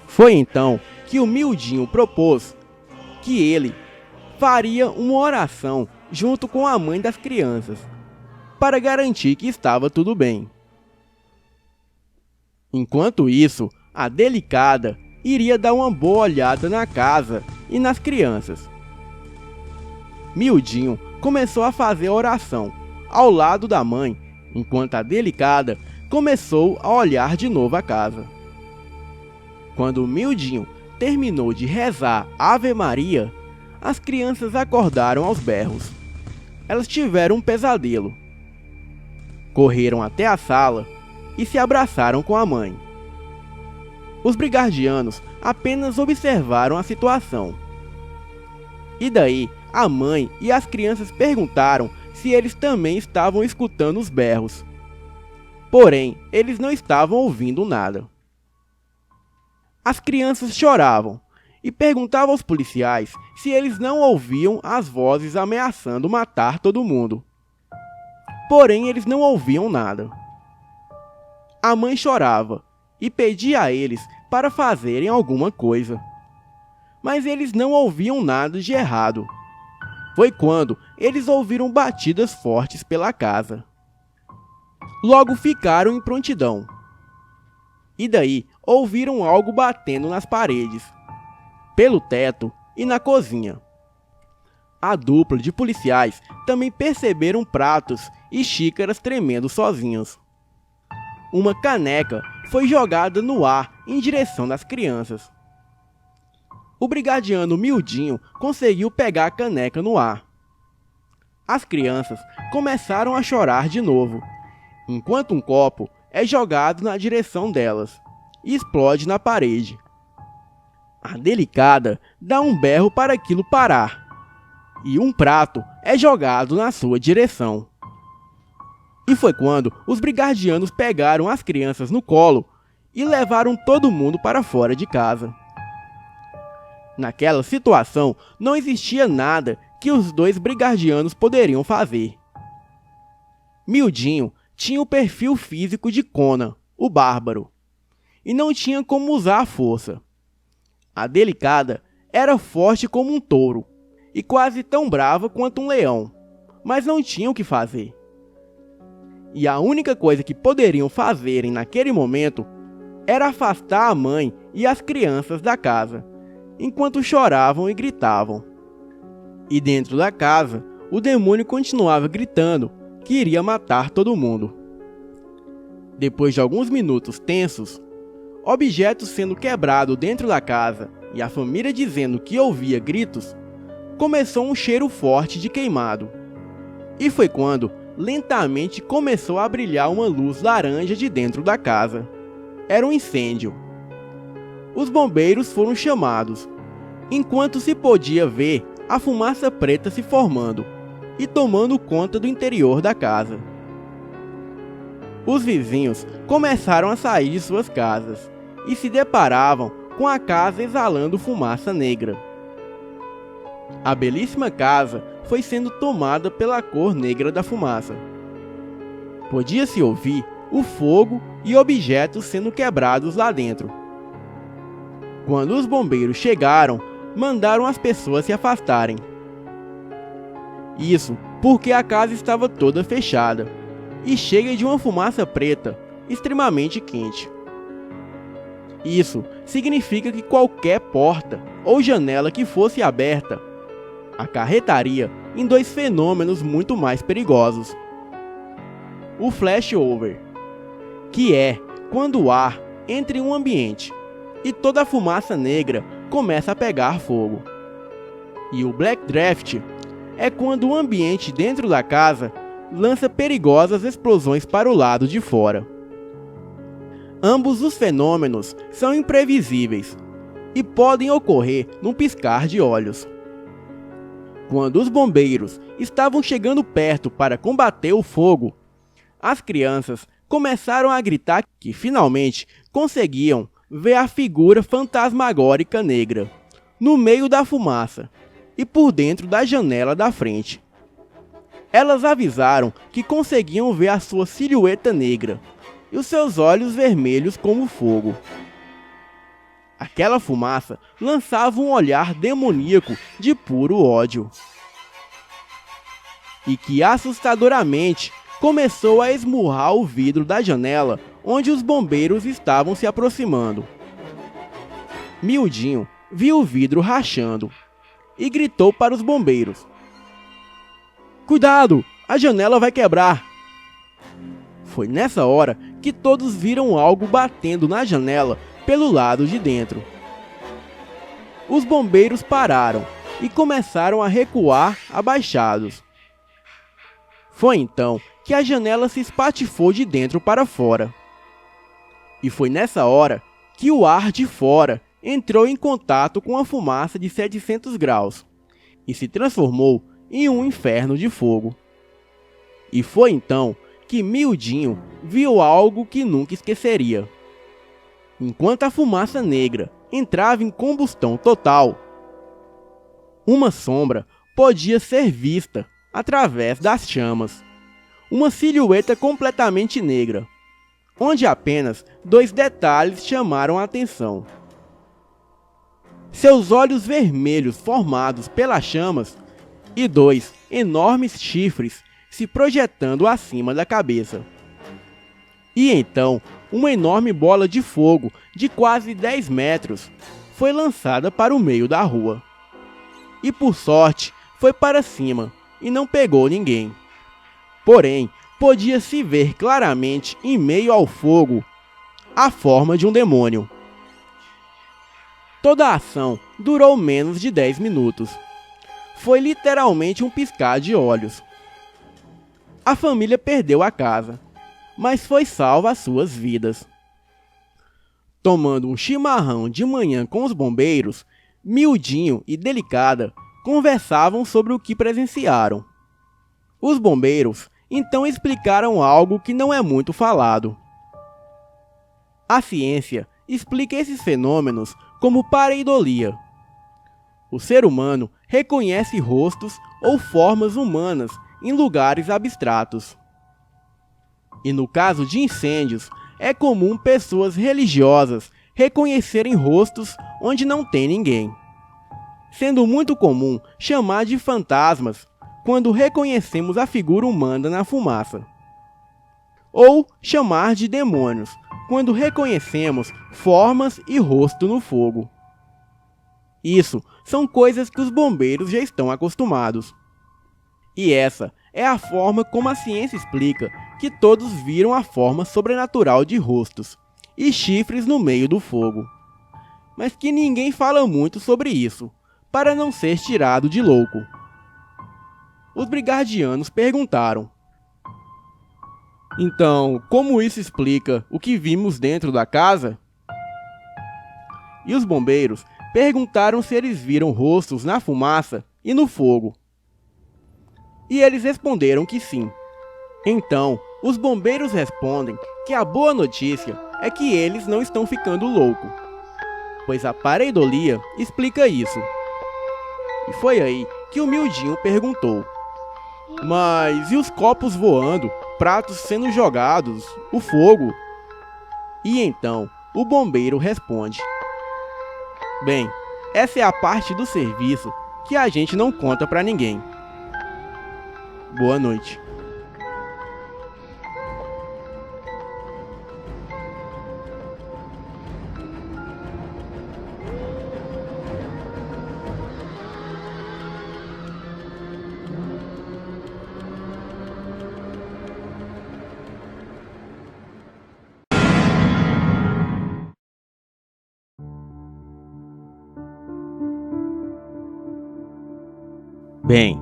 Foi então que o Mildinho propôs que ele faria uma oração junto com a mãe das crianças, para garantir que estava tudo bem. Enquanto isso, a Delicada iria dar uma boa olhada na casa e nas crianças. Mildinho começou a fazer a oração ao lado da mãe, enquanto a Delicada começou a olhar de novo a casa. Quando Mildinho terminou de rezar Ave Maria, as crianças acordaram aos berros. Elas tiveram um pesadelo. Correram até a sala e se abraçaram com a mãe. Os brigardianos apenas observaram a situação. E daí, a mãe e as crianças perguntaram se eles também estavam escutando os berros. Porém, eles não estavam ouvindo nada. As crianças choravam e perguntavam aos policiais se eles não ouviam as vozes ameaçando matar todo mundo. Porém, eles não ouviam nada. A mãe chorava e pedia a eles para fazerem alguma coisa. Mas eles não ouviam nada de errado. Foi quando eles ouviram batidas fortes pela casa. Logo ficaram em prontidão. E daí ouviram algo batendo nas paredes, pelo teto e na cozinha. A dupla de policiais também perceberam pratos e xícaras tremendo sozinhos. Uma caneca foi jogada no ar em direção das crianças. O brigadiano Mildinho conseguiu pegar a caneca no ar. As crianças começaram a chorar de novo, enquanto um copo é jogado na direção delas e explode na parede. A Delicada dá um berro para aquilo parar, e um prato é jogado na sua direção. E foi quando os brigardianos pegaram as crianças no colo e levaram todo mundo para fora de casa. Naquela situação, não existia nada que os dois brigardianos poderiam fazer. Mildinho tinha o perfil físico de Conan, o bárbaro, e não tinha como usar a força. A Delicada era forte como um touro e quase tão brava quanto um leão, mas não tinha o que fazer. E a única coisa que poderiam fazerem naquele momento era afastar a mãe e as crianças da casa, enquanto choravam e gritavam. E dentro da casa, o demônio continuava gritando que iria matar todo mundo. Depois de alguns minutos tensos, objetos sendo quebrados dentro da casa e a família dizendo que ouvia gritos, começou um cheiro forte de queimado. E foi quando lentamente começou a brilhar uma luz laranja de dentro da casa. Era um incêndio. Os bombeiros foram chamados, enquanto se podia ver a fumaça preta se formando e tomando conta do interior da casa. Os vizinhos começaram a sair de suas casas e se deparavam com a casa exalando fumaça negra. A belíssima casa foi sendo tomada pela cor negra da fumaça. Podia-se ouvir o fogo e objetos sendo quebrados lá dentro. Quando os bombeiros chegaram, mandaram as pessoas se afastarem. Isso porque a casa estava toda fechada e cheia de uma fumaça preta extremamente quente. Isso significa que qualquer porta ou janela que fosse aberta acarretaria em dois fenômenos muito mais perigosos. O flashover, que é quando o ar entra em um ambiente e toda a fumaça negra começa a pegar fogo. E o Black Draft é quando o ambiente dentro da casa lança perigosas explosões para o lado de fora. Ambos os fenômenos são imprevisíveis e podem ocorrer num piscar de olhos. Quando os bombeiros estavam chegando perto para combater o fogo, as crianças começaram a gritar que finalmente conseguiam ver a figura fantasmagórica negra no meio da fumaça e por dentro da janela da frente. Elas avisaram que conseguiam ver a sua silhueta negra e os seus olhos vermelhos como fogo. Aquela fumaça lançava um olhar demoníaco de puro ódio. E que assustadoramente começou a esmurrar o vidro da janela onde os bombeiros estavam se aproximando. Mildinho viu o vidro rachando e gritou para os bombeiros: "Cuidado, a janela vai quebrar!" Foi nessa hora que todos viram algo batendo na janela pelo lado de dentro. Os bombeiros pararam e começaram a recuar abaixados. Foi então que a janela se espatifou de dentro para fora. E foi nessa hora que o ar de fora entrou em contato com a fumaça de 700 graus e se transformou em um inferno de fogo. E foi então que Mildinho viu algo que nunca esqueceria. Enquanto a fumaça negra entrava em combustão total, uma sombra podia ser vista através das chamas. Uma silhueta completamente negra, onde apenas 2 detalhes chamaram a atenção. Seus olhos vermelhos formados pelas chamas e 2 enormes chifres se projetando acima da cabeça. E então, uma enorme bola de fogo de quase 10 metros foi lançada para o meio da rua. E por sorte, foi para cima e não pegou ninguém. Porém, podia-se ver claramente em meio ao fogo a forma de um demônio. Toda a ação durou menos de 10 minutos. Foi literalmente um piscar de olhos. A família perdeu a casa, mas foi salva as suas vidas. Tomando um chimarrão de manhã com os bombeiros, Mildinho e Delicada conversavam sobre o que presenciaram. Os bombeiros então explicaram algo que não é muito falado. A ciência explica esses fenômenos como pareidolia. O ser humano reconhece rostos ou formas humanas em lugares abstratos. E no caso de incêndios, é comum pessoas religiosas reconhecerem rostos onde não tem ninguém, sendo muito comum chamar de fantasmas quando reconhecemos a figura humana na fumaça, ou chamar de demônios quando reconhecemos formas e rosto no fogo. Isso são coisas que os bombeiros já estão acostumados. E essa é a forma como a ciência explica que todos viram a forma sobrenatural de rostos e chifres no meio do fogo. Mas que ninguém fala muito sobre isso, para não ser tirado de louco. Os brigadianos perguntaram: "Então, como isso explica o que vimos dentro da casa?" E os bombeiros perguntaram se eles viram rostos na fumaça e no fogo. E eles responderam que sim. Então, os bombeiros respondem que a boa notícia é que eles não estão ficando loucos, pois a pareidolia explica isso. E foi aí que o Mildinho perguntou: "Mas e os copos voando, pratos sendo jogados, o fogo?" E então, o bombeiro responde: "Bem, essa é a parte do serviço que a gente não conta pra ninguém. Boa noite." Bem,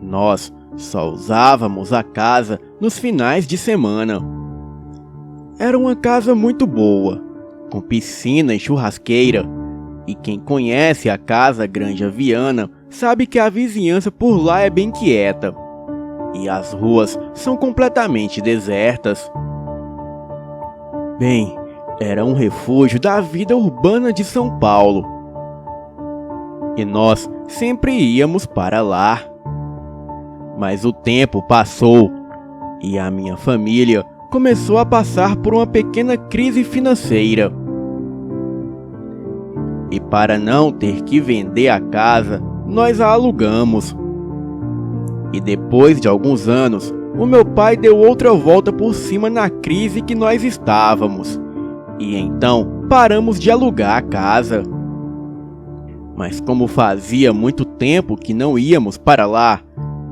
nós só usávamos a casa nos finais de semana. Era uma casa muito boa, com piscina e churrasqueira, e quem conhece a Casa Granja Viana sabe que a vizinhança por lá é bem quieta, e as ruas são completamente desertas. Bem, era um refúgio da vida urbana de São Paulo, e nós sempre íamos para lá. Mas o tempo passou, e a minha família começou a passar por uma pequena crise financeira. E para não ter que vender a casa, nós a alugamos. E depois de alguns anos, o meu pai deu outra volta por cima na crise que nós estávamos. E então paramos de alugar a casa. Mas como fazia muito tempo que não íamos para lá,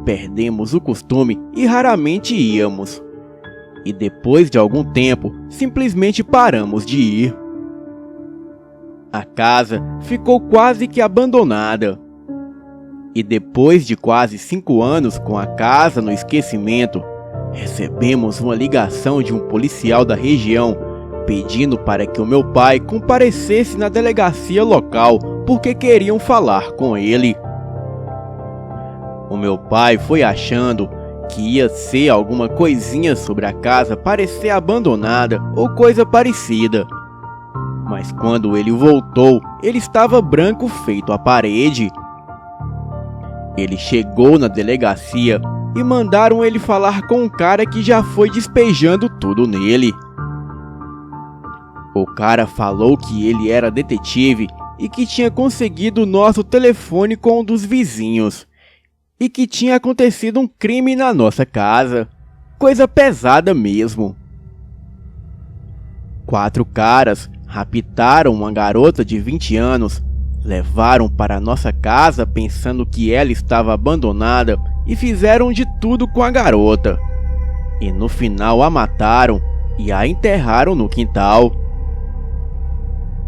perdemos o costume e raramente íamos. E depois de algum tempo, simplesmente paramos de ir. A casa ficou quase que abandonada. E depois de quase 5 anos com a casa no esquecimento, recebemos uma ligação de um policial da região pedindo para que o meu pai comparecesse na delegacia local porque queriam falar com ele. O meu pai foi achando que ia ser alguma coisinha sobre a casa parecer abandonada ou coisa parecida. Mas quando ele voltou, ele estava branco feito a parede. Ele chegou na delegacia e mandaram ele falar com um cara que já foi despejando tudo nele. O cara falou que ele era detetive e que tinha conseguido o nosso telefone com um dos vizinhos. E que tinha acontecido um crime na nossa casa. Coisa pesada mesmo. 4 caras raptaram uma garota de 20 anos, levaram para nossa casa pensando que ela estava abandonada e fizeram de tudo com a garota. E no final a mataram e a enterraram no quintal.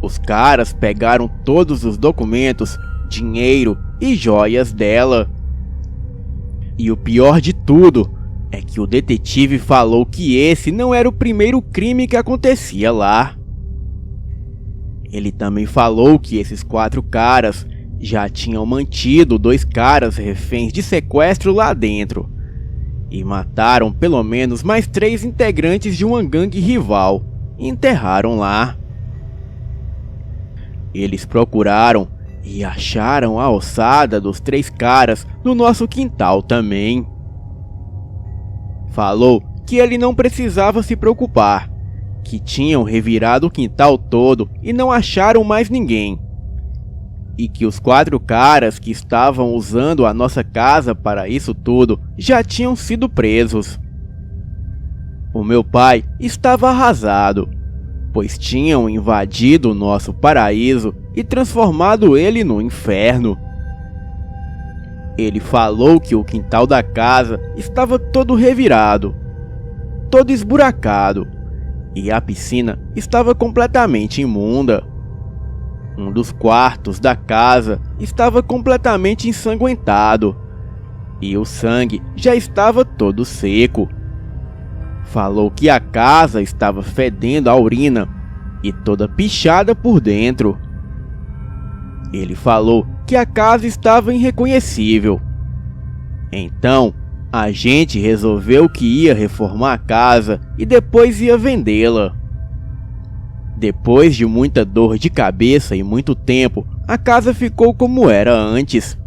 Os caras pegaram todos os documentos, dinheiro e joias dela. E o pior de tudo é que o detetive falou que esse não era o primeiro crime que acontecia lá. Ele também falou que esses 4 caras já tinham mantido 2 caras reféns de sequestro lá dentro e mataram pelo menos mais 3 integrantes de uma gangue rival e enterraram lá. Eles procuraram e acharam a ossada dos 3 caras no nosso quintal também. Falou que ele não precisava se preocupar, que tinham revirado o quintal todo e não acharam mais ninguém. E que os 4 caras que estavam usando a nossa casa para isso tudo já tinham sido presos. O meu pai estava arrasado, pois tinham invadido o nosso paraíso e transformado ele no inferno. Ele falou que o quintal da casa estava todo revirado, todo esburacado, e a piscina estava completamente imunda. Um dos quartos da casa estava completamente ensanguentado, e o sangue já estava todo seco. Falou que a casa estava fedendo a urina e toda pichada por dentro. Ele falou que a casa estava irreconhecível. Então, a gente resolveu que ia reformar a casa e depois ia vendê-la. Depois de muita dor de cabeça e muito tempo, a casa ficou como era antes.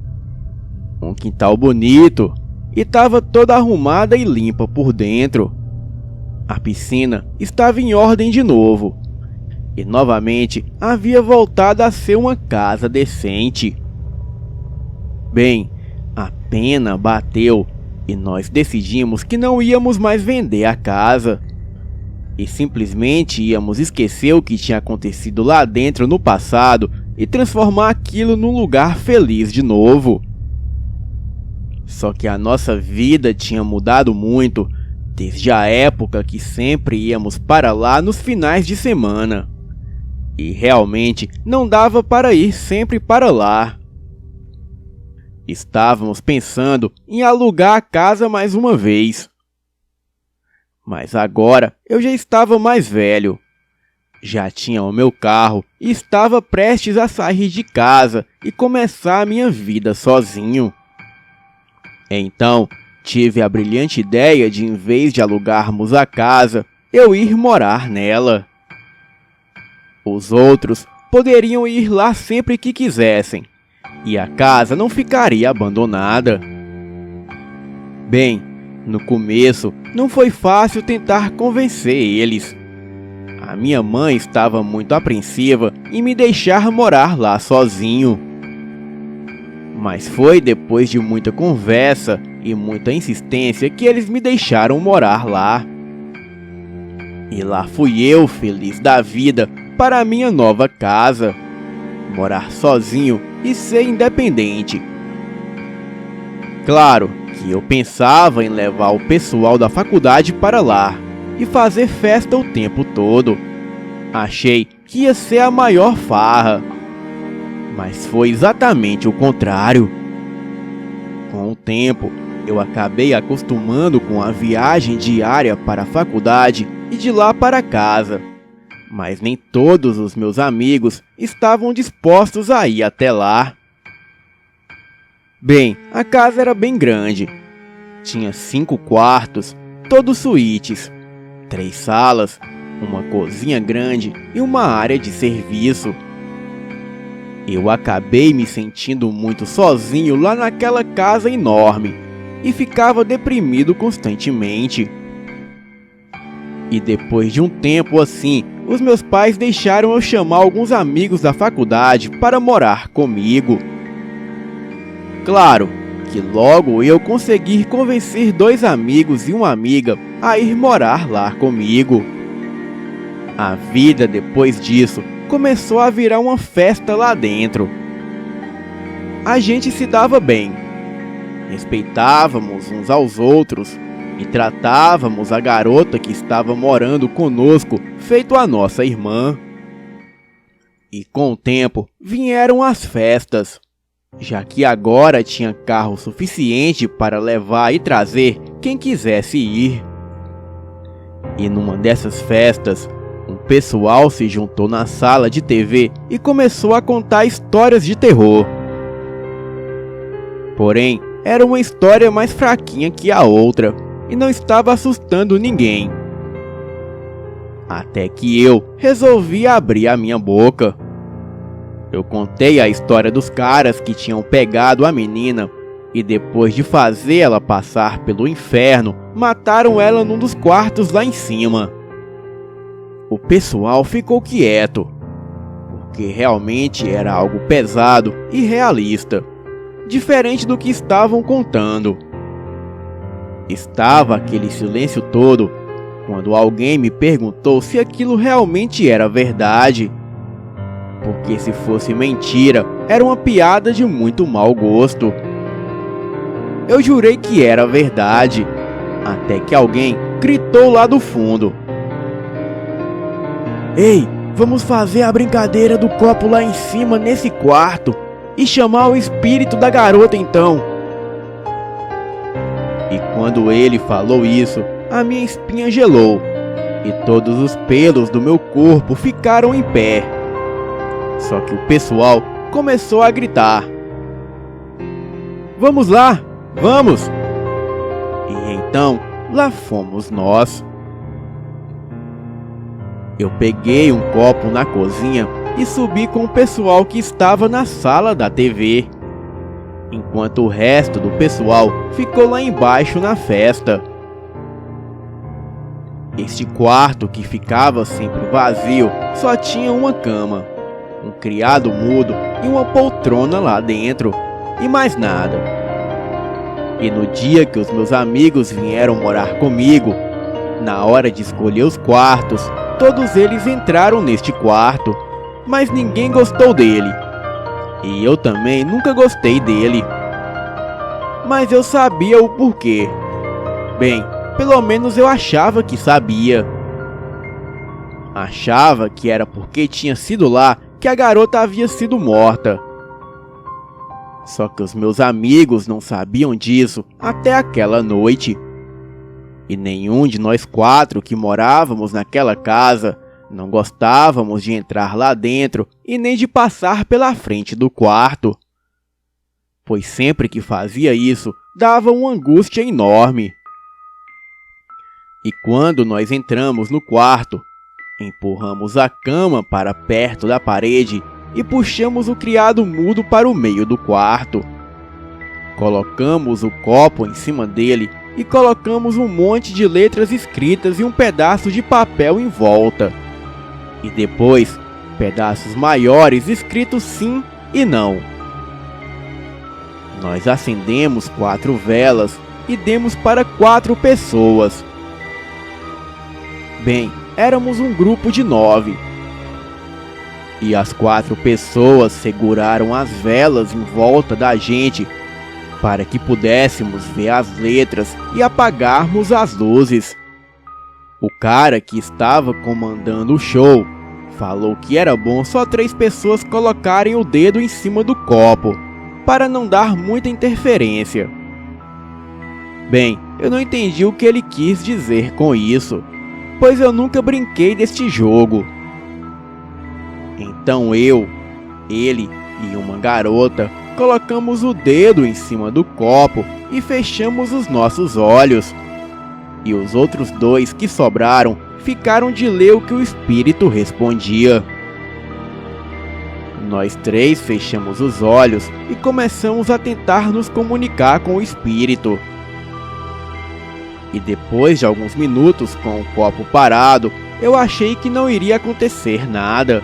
Um quintal bonito e estava toda arrumada e limpa por dentro. A piscina estava em ordem de novo. E novamente havia voltado a ser uma casa decente. Bem, a pena bateu e nós decidimos que não íamos mais vender a casa. E simplesmente íamos esquecer o que tinha acontecido lá dentro no passado e transformar aquilo num lugar feliz de novo. Só que a nossa vida tinha mudado muito desde a época que sempre íamos para lá nos finais de semana. E realmente não dava para ir sempre para lá. Estávamos pensando em alugar a casa mais uma vez. Mas agora eu já estava mais velho. Já tinha o meu carro e estava prestes a sair de casa e começar a minha vida sozinho. Então, tive a brilhante ideia de, em vez de alugarmos a casa, eu ir morar nela. Os outros poderiam ir lá sempre que quisessem, e a casa não ficaria abandonada. Bem, no começo não foi fácil tentar convencer eles. A minha mãe estava muito apreensiva em me deixar morar lá sozinho. Mas foi depois de muita conversa e muita insistência que eles me deixaram morar lá. E lá fui eu, feliz da vida, para a minha nova casa. Morar sozinho e ser independente. Claro que eu pensava em levar o pessoal da faculdade para lá e fazer festa o tempo todo. Achei que ia ser a maior farra. Mas foi exatamente o contrário. Com o tempo, eu acabei acostumando com a viagem diária para a faculdade e de lá para casa. Mas nem todos os meus amigos estavam dispostos a ir até lá. Bem, a casa era bem grande. Tinha 5 quartos, todos suítes, 3 salas, uma cozinha grande e uma área de serviço. Eu acabei me sentindo muito sozinho lá naquela casa enorme e ficava deprimido constantemente. E depois de um tempo assim, os meus pais deixaram eu chamar alguns amigos da faculdade para morar comigo. Claro que logo eu consegui convencer 2 amigos e uma amiga a ir morar lá comigo. A vida depois disso começou a virar uma festa lá dentro. A gente se dava bem, respeitávamos uns aos outros e tratávamos a garota que estava morando conosco feito a nossa irmã. E com o tempo vieram as festas, já que agora tinha carro suficiente para levar e trazer quem quisesse ir. E numa dessas festas, um pessoal se juntou na sala de TV e começou a contar histórias de terror. Porém, era uma história mais fraquinha que a outra e não estava assustando ninguém. Até que eu resolvi abrir a minha boca. Eu contei a história dos caras que tinham pegado a menina e depois de fazer ela passar pelo inferno, mataram ela num dos quartos lá em cima. O pessoal ficou quieto, porque realmente era algo pesado e realista, diferente do que estavam contando. Estava aquele silêncio todo quando alguém me perguntou se aquilo realmente era verdade. Porque se fosse mentira, era uma piada de muito mau gosto. Eu jurei que era verdade, até que alguém gritou lá do fundo: "Ei, vamos fazer a brincadeira do copo lá em cima nesse quarto e chamar o espírito da garota então." E quando ele falou isso, a minha espinha gelou e todos os pelos do meu corpo ficaram em pé. Só que o pessoal começou a gritar: "Vamos lá, vamos!" E então, lá fomos nós. Eu peguei um copo na cozinha e subi com o pessoal que estava na sala da TV, enquanto o resto do pessoal ficou lá embaixo na festa. Este quarto, que ficava sempre vazio, só tinha uma cama, um criado mudo e uma poltrona lá dentro, e mais nada. E no dia que os meus amigos vieram morar comigo, na hora de escolher os quartos, todos eles entraram neste quarto, mas ninguém gostou dele. E eu também nunca gostei dele. Mas eu sabia o porquê. Bem, pelo menos eu achava que sabia. Achava que era porque tinha sido lá que a garota havia sido morta. Só que os meus amigos não sabiam disso até aquela noite. E nenhum de nós 4 que morávamos naquela casa não gostávamos de entrar lá dentro e nem de passar pela frente do quarto. Pois sempre que fazia isso, dava uma angústia enorme. E quando nós entramos no quarto, empurramos a cama para perto da parede e puxamos o criado mudo para o meio do quarto. Colocamos o copo em cima dele e colocamos um monte de letras escritas e um pedaço de papel em volta. E depois, pedaços maiores escritos sim e não. Nós acendemos 4 velas e demos para 4 pessoas. Bem, éramos um grupo de 9. E as 4 pessoas seguraram as velas em volta da gente para que pudéssemos ver as letras e apagarmos as luzes. O cara que estava comandando o show falou que era bom só 3 pessoas colocarem o dedo em cima do copo, para não dar muita interferência. Bem, eu não entendi o que ele quis dizer com isso, pois eu nunca brinquei deste jogo. Então ele e uma garota colocamos o dedo em cima do copo e fechamos os nossos olhos. E os outros 2 que sobraram ficaram de ler o que o espírito respondia. Nós 3 fechamos os olhos e começamos a tentar nos comunicar com o espírito. E depois de alguns minutos com o copo parado, eu achei que não iria acontecer nada.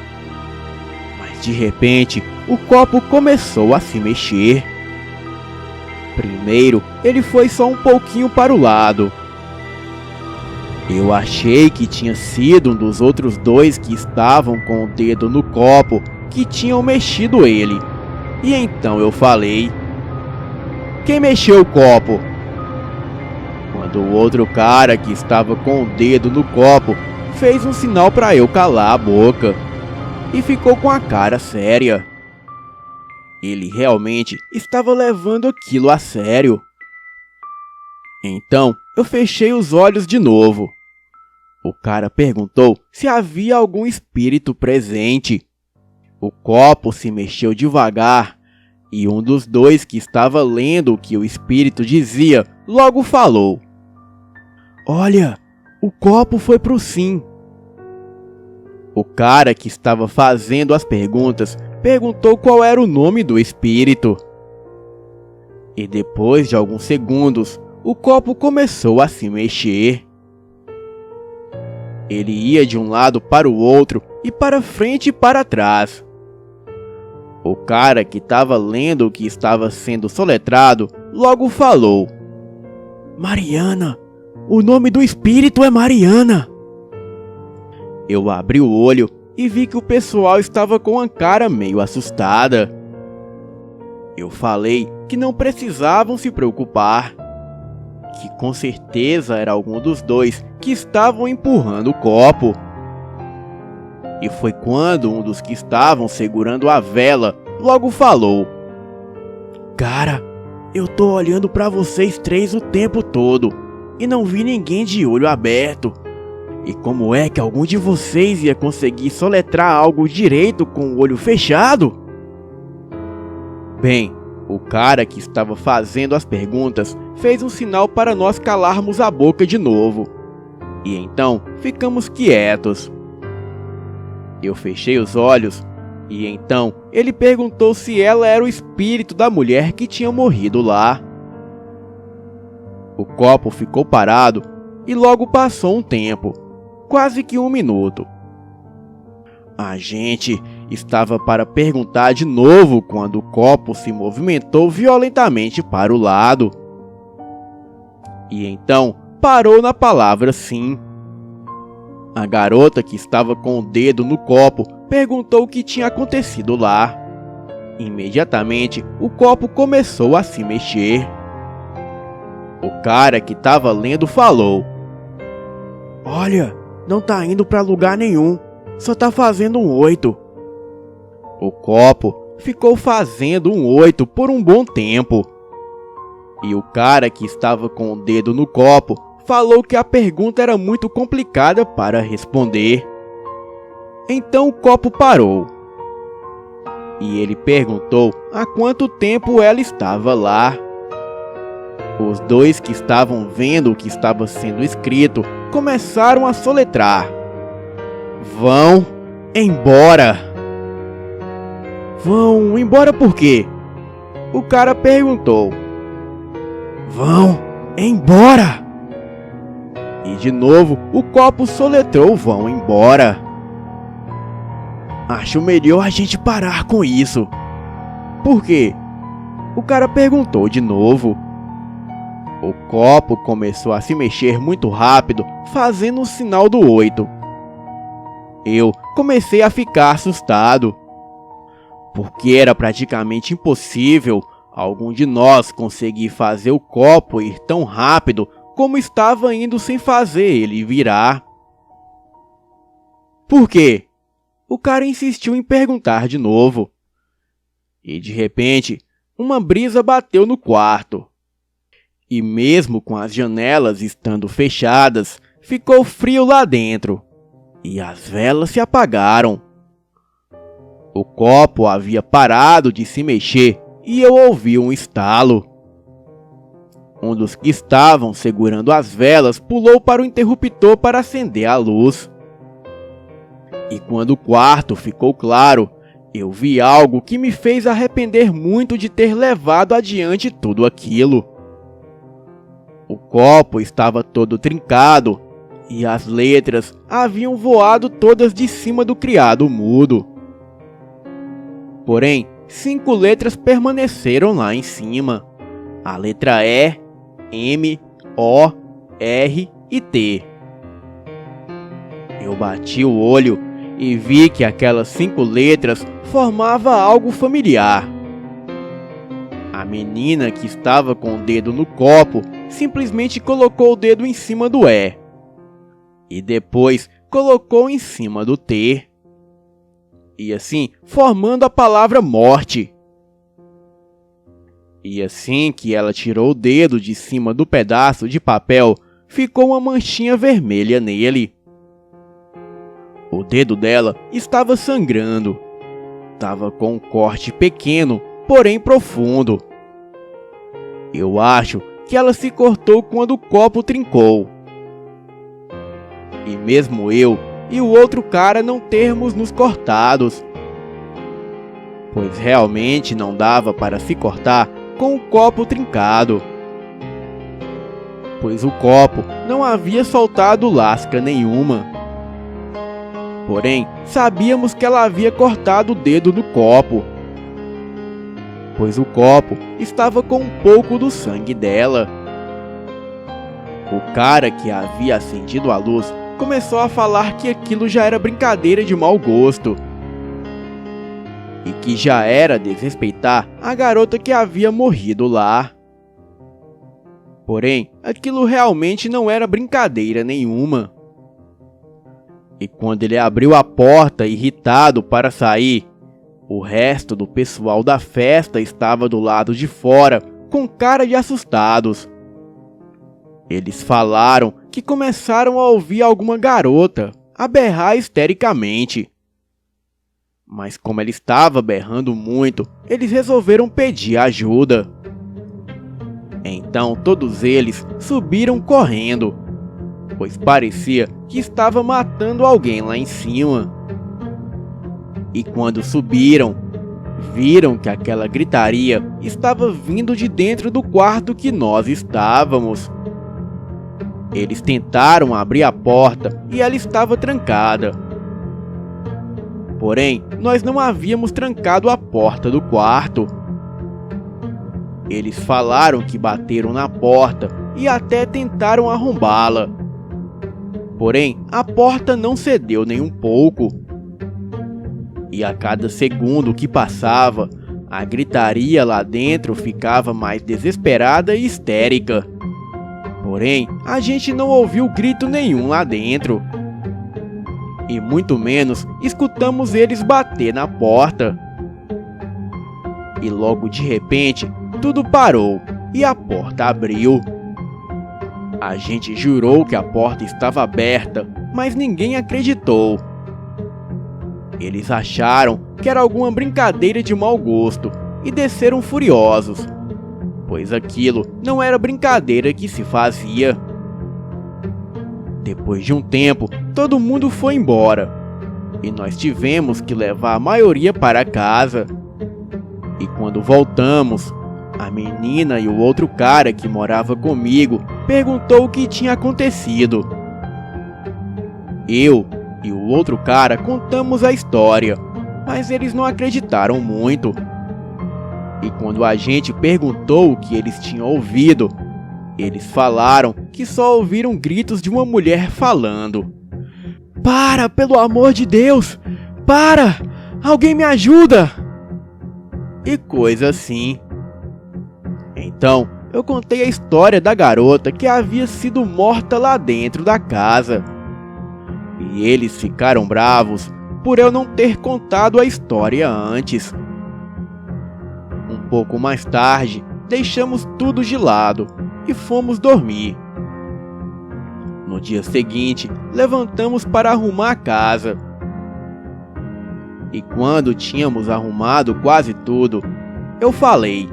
Mas de repente, o copo começou a se mexer. Primeiro, ele foi só um pouquinho para o lado. Eu achei que tinha sido um dos outros 2 que estavam com o dedo no copo que tinham mexido ele. E então eu falei: "Quem mexeu o copo?" Quando o outro cara que estava com o dedo no copo fez um sinal para eu calar a boca e ficou com a cara séria. Ele realmente estava levando aquilo a sério. Então eu fechei os olhos de novo. O cara perguntou se havia algum espírito presente. O copo se mexeu devagar e um dos 2 que estava lendo o que o espírito dizia logo falou: "Olha, o copo foi pro sim." O cara que estava fazendo as perguntas perguntou qual era o nome do espírito. E depois de alguns segundos, o copo começou a se mexer. Ele ia de um lado para o outro e para frente e para trás. O cara que estava lendo o que estava sendo soletrado logo falou: "Mariana! O nome do espírito é Mariana!" Eu abri o olho e vi que o pessoal estava com a cara meio assustada. Eu falei que não precisavam se preocupar, que com certeza era algum dos 2 que estavam empurrando o copo. E foi quando um dos que estavam segurando a vela logo falou: "Cara, eu tô olhando pra vocês 3 o tempo todo e não vi ninguém de olho aberto. E como é que algum de vocês ia conseguir soletrar algo direito com o olho fechado?" Bem, o cara que estava fazendo as perguntas fez um sinal para nós calarmos a boca de novo. E então ficamos quietos. Eu fechei os olhos e então ele perguntou se ela era o espírito da mulher que tinha morrido lá. O copo ficou parado e logo passou um tempo, quase que 1 minuto. A gente estava para perguntar de novo quando o copo se movimentou violentamente para o lado. E então parou na palavra sim. A garota que estava com o dedo no copo perguntou o que tinha acontecido lá. Imediatamente o copo começou a se mexer. O cara que estava lendo falou: "Olha, não tá indo para lugar nenhum, só tá fazendo um 8. O copo ficou fazendo um 8 por um bom tempo. E o cara que estava com o dedo no copo falou que a pergunta era muito complicada para responder. Então o copo parou. E ele perguntou há quanto tempo ela estava lá. Os dois que estavam vendo o que estava sendo escrito começaram a soletrar: "Vão embora." "Vão embora por quê?" O cara perguntou. "Vão embora." E de novo o copo soletrou "vão embora." "Acho melhor a gente parar com isso." "Por quê?" O cara perguntou de novo. O copo começou a se mexer muito rápido, fazendo o sinal do 8. Eu comecei a ficar assustado, porque era praticamente impossível algum de nós conseguir fazer o copo ir tão rápido como estava indo sem fazer ele virar. "Por quê?" O cara insistiu em perguntar de novo. E de repente, uma brisa bateu no quarto. E mesmo com as janelas estando fechadas, ficou frio lá dentro. E as velas se apagaram. O copo havia parado de se mexer e eu ouvi um estalo. Um dos que estavam segurando as velas pulou para o interruptor para acender a luz. E quando o quarto ficou claro, eu vi algo que me fez arrepender muito de ter levado adiante tudo aquilo. O copo estava todo trincado e as letras haviam voado todas de cima do criado mudo. Porém, 5 letras permaneceram lá em cima: a letra E, M, O, R e T. Eu bati o olho e vi que aquelas 5 letras formavam algo familiar. A menina que estava com o dedo no copo simplesmente colocou o dedo em cima do E. E depois colocou em cima do T. E assim formando a palavra morte. E assim que ela tirou o dedo de cima do pedaço de papel, ficou uma manchinha vermelha nele. O dedo dela estava sangrando. Estava com um corte pequeno, porém profundo. Eu acho que ela se cortou quando o copo trincou. E mesmo eu e o outro cara não termos nos cortados, pois realmente não dava para se cortar com o copo trincado, pois o copo não havia soltado lasca nenhuma. Porém, sabíamos que ela havia cortado o dedo do copo, pois o copo estava com um pouco do sangue dela. O cara que havia acendido a luz começou a falar que aquilo já era brincadeira de mau gosto e que já era desrespeitar a garota que havia morrido lá. Porém, aquilo realmente não era brincadeira nenhuma. E quando ele abriu a porta irritado para sair, o resto do pessoal da festa estava do lado de fora, com cara de assustados. Eles falaram que começaram a ouvir alguma garota a berrar histericamente. Mas como ela estava berrando muito, eles resolveram pedir ajuda. Então todos eles subiram correndo, pois parecia que estava matando alguém lá em cima. E quando subiram, viram que aquela gritaria estava vindo de dentro do quarto que nós estávamos. Eles tentaram abrir a porta e ela estava trancada. Porém, nós não havíamos trancado a porta do quarto. Eles falaram que bateram na porta e até tentaram arrombá-la. Porém, a porta não cedeu nem um pouco. E a cada segundo que passava, a gritaria lá dentro ficava mais desesperada e histérica. Porém, a gente não ouviu grito nenhum lá dentro. E muito menos escutamos eles bater na porta. E logo de repente, tudo parou e a porta abriu. A gente jurou que a porta estava aberta, mas ninguém acreditou. Eles acharam que era alguma brincadeira de mau gosto e desceram furiosos, pois aquilo não era brincadeira que se fazia. Depois de um tempo, todo mundo foi embora e nós tivemos que levar a maioria para casa. E quando voltamos, a menina e o outro cara que morava comigo perguntou o que tinha acontecido. Eu e o outro cara contamos a história, mas eles não acreditaram muito. E quando a gente perguntou o que eles tinham ouvido, eles falaram que só ouviram gritos de uma mulher falando: "Para, pelo amor de Deus! Para! Alguém me ajuda!" E coisa assim. Então, eu contei a história da garota que havia sido morta lá dentro da casa. E eles ficaram bravos por eu não ter contado a história antes. Um pouco mais tarde, deixamos tudo de lado e fomos dormir. No dia seguinte, levantamos para arrumar a casa. E quando tínhamos arrumado quase tudo, eu falei: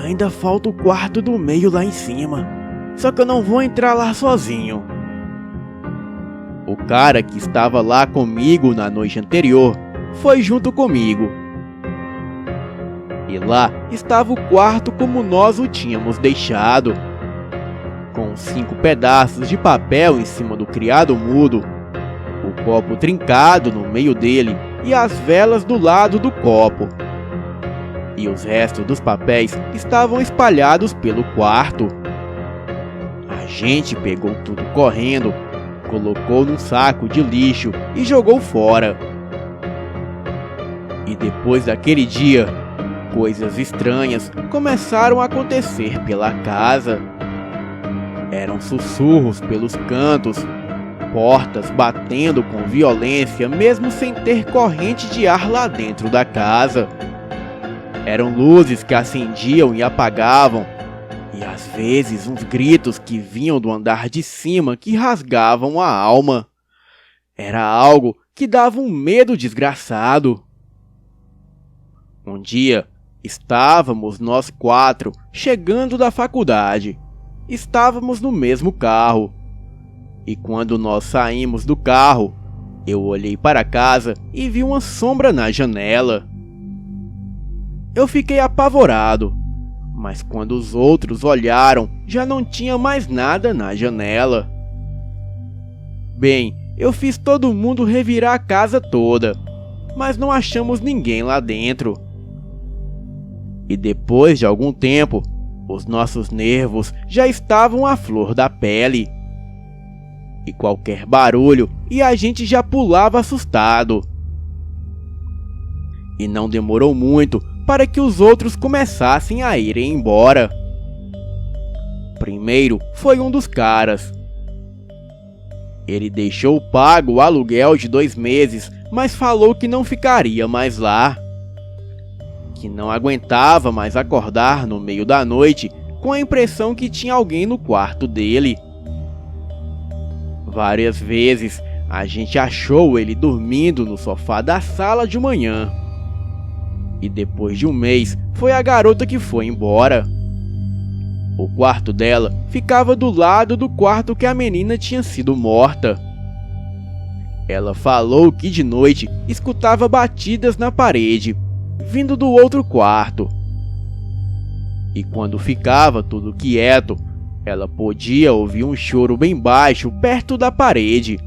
ainda falta o quarto do meio lá em cima, só que eu não vou entrar lá sozinho." O cara que estava lá comigo na noite anterior foi junto comigo. E lá estava o quarto como nós o tínhamos deixado, com 5 pedaços de papel em cima do criado mudo, o copo trincado no meio dele e as velas do lado do copo. E os restos dos papéis estavam espalhados pelo quarto. A gente pegou tudo correndo, colocou num saco de lixo e jogou fora. E depois daquele dia, coisas estranhas começaram a acontecer pela casa. Eram sussurros pelos cantos, portas batendo com violência mesmo sem ter corrente de ar lá dentro da casa. Eram luzes que acendiam e apagavam, e às vezes uns gritos que vinham do andar de cima que rasgavam a alma. Era algo que dava um medo desgraçado. Um dia, estávamos nós 4 chegando da faculdade. Estávamos no mesmo carro. E quando nós saímos do carro, eu olhei para casa e vi uma sombra na janela. Eu fiquei apavorado, mas quando os outros olharam, já não tinha mais nada na janela. Bem, eu fiz todo mundo revirar a casa toda, mas não achamos ninguém lá dentro. E depois de algum tempo, os nossos nervos já estavam à flor da pele. E qualquer barulho e a gente já pulava assustado. E não demorou muito para que os outros começassem a irem embora. Primeiro foi um dos caras. Ele deixou pago o aluguel de 2 meses, mas falou que não ficaria mais lá. Que não aguentava mais acordar no meio da noite com a impressão que tinha alguém no quarto dele. Várias vezes a gente achou ele dormindo no sofá da sala de manhã. E depois de um mês, foi a garota que foi embora. O quarto dela ficava do lado do quarto que a menina tinha sido morta. Ela falou que de noite escutava batidas na parede, vindo do outro quarto. E quando ficava tudo quieto, ela podia ouvir um choro bem baixo perto da parede.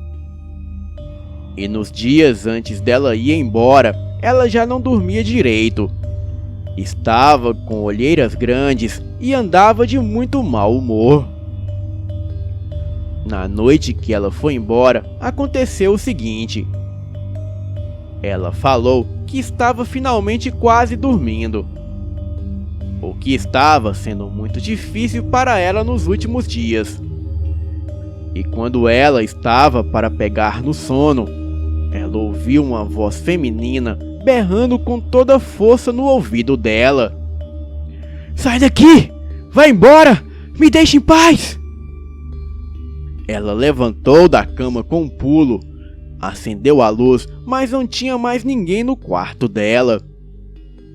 E nos dias antes dela ir embora, ela já não dormia direito. Estava com olheiras grandes e andava de muito mau humor. Na noite que ela foi embora, aconteceu o seguinte. Ela falou que estava finalmente quase dormindo, o que estava sendo muito difícil para ela nos últimos dias. E quando ela estava para pegar no sono, ela ouviu uma voz feminina berrando com toda a força no ouvido dela: "Sai daqui! Vai embora! Me deixe em paz!" Ela levantou da cama com um pulo, acendeu a luz, mas não tinha mais ninguém no quarto dela.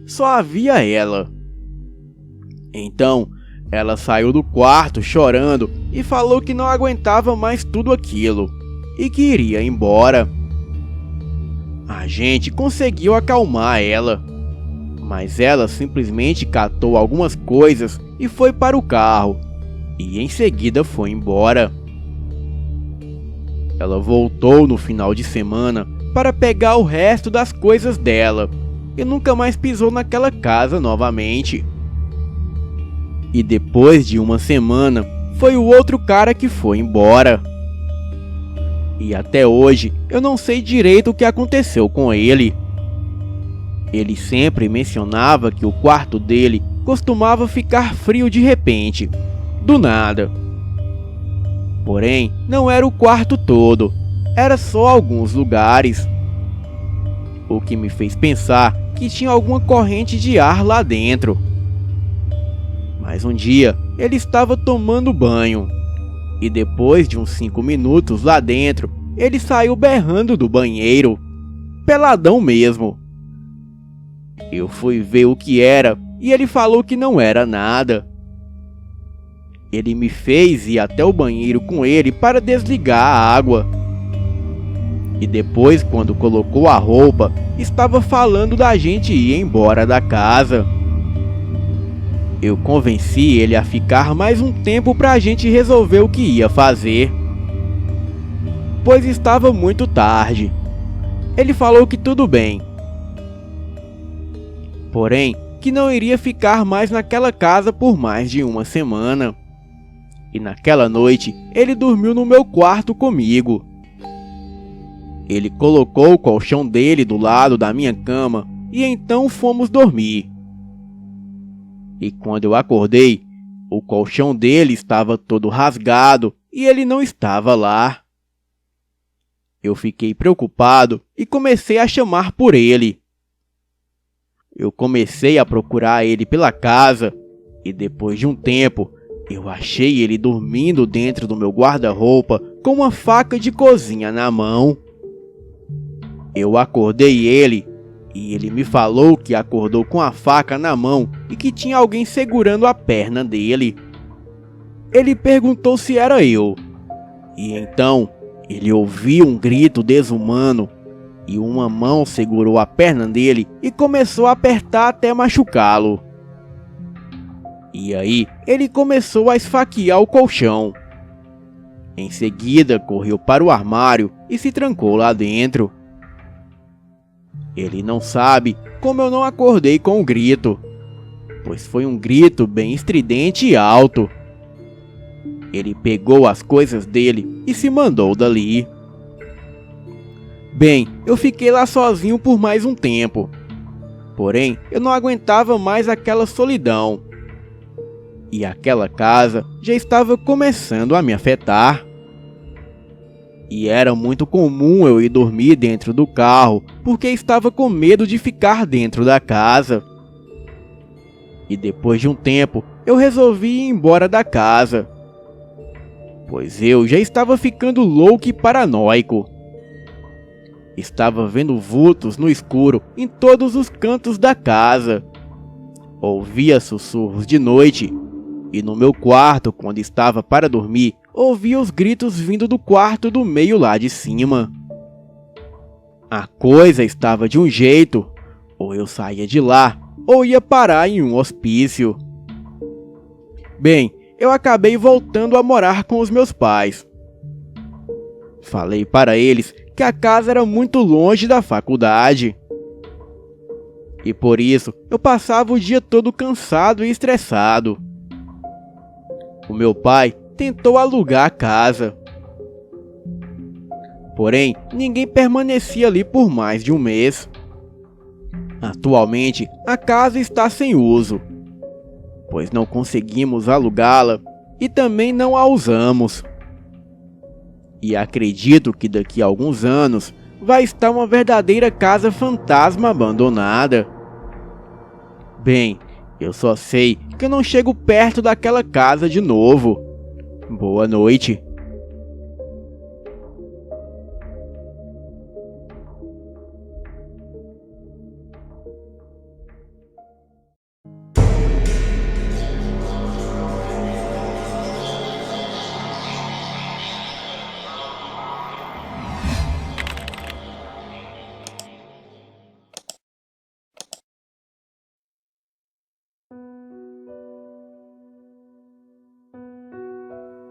Só havia ela. Então, ela saiu do quarto chorando e falou que não aguentava mais tudo aquilo e que iria embora. A gente conseguiu acalmar ela, mas ela simplesmente catou algumas coisas e foi para o carro, e em seguida foi embora. Ela voltou no final de semana para pegar o resto das coisas dela e nunca mais pisou naquela casa novamente. E depois de uma semana, foi o outro cara que foi embora. E até hoje eu não sei direito o que aconteceu com ele. Ele sempre mencionava que o quarto dele costumava ficar frio de repente, do nada. Porém, não era o quarto todo, era só alguns lugares. O que me fez pensar que tinha alguma corrente de ar lá dentro. Mas um dia, ele estava tomando banho, e depois de uns 5 minutos lá dentro, ele saiu berrando do banheiro, peladão mesmo. Eu fui ver o que era, e ele falou que não era nada. Ele me fez ir até o banheiro com ele para desligar a água. E depois, quando colocou a roupa, estava falando da gente ir embora da casa. Eu convenci ele a ficar mais um tempo para a gente resolver o que ia fazer, pois estava muito tarde. Ele falou que tudo bem, porém que não iria ficar mais naquela casa por mais de uma semana. E naquela noite, ele dormiu no meu quarto comigo. Ele colocou o colchão dele do lado da minha cama e então fomos dormir. E quando eu acordei, o colchão dele estava todo rasgado e ele não estava lá. Eu fiquei preocupado e comecei a chamar por ele. Eu comecei a procurar ele pela casa e depois de um tempo, eu achei ele dormindo dentro do meu guarda-roupa com uma faca de cozinha na mão. Eu acordei ele e ele me falou que acordou com a faca na mão e que tinha alguém segurando a perna dele. Ele perguntou se era eu. E então ele ouviu um grito desumano e uma mão segurou a perna dele e começou a apertar até machucá-lo. E aí, ele começou a esfaquear o colchão. Em seguida, correu para o armário e se trancou lá dentro. Ele não sabe como eu não acordei com o grito, pois foi um grito bem estridente e alto. Ele pegou as coisas dele e se mandou dali. Bem, eu fiquei lá sozinho por mais um tempo. Porém, eu não aguentava mais aquela solidão. E aquela casa já estava começando a me afetar. E era muito comum eu ir dormir dentro do carro, porque estava com medo de ficar dentro da casa. E depois de um tempo, eu resolvi ir embora da casa, pois eu já estava ficando louco e paranoico. Estava vendo vultos no escuro em todos os cantos da casa. Ouvia sussurros de noite. E no meu quarto, quando estava para dormir, ouvia os gritos vindo do quarto do meio lá de cima. A coisa estava de um jeito, ou eu saía de lá, ou ia parar em um hospício. Bem, eu acabei voltando a morar com os meus pais. Falei para eles que a casa era muito longe da faculdade. E por isso, eu passava o dia todo cansado e estressado. O meu pai tentou alugar a casa. Porém, ninguém permanecia ali por mais de um mês. Atualmente, a casa está sem uso, pois não conseguimos alugá-la e também não a usamos. E acredito que daqui a alguns anos vai estar uma verdadeira casa fantasma abandonada. Bem, eu só sei que eu não chego perto daquela casa de novo. Boa noite.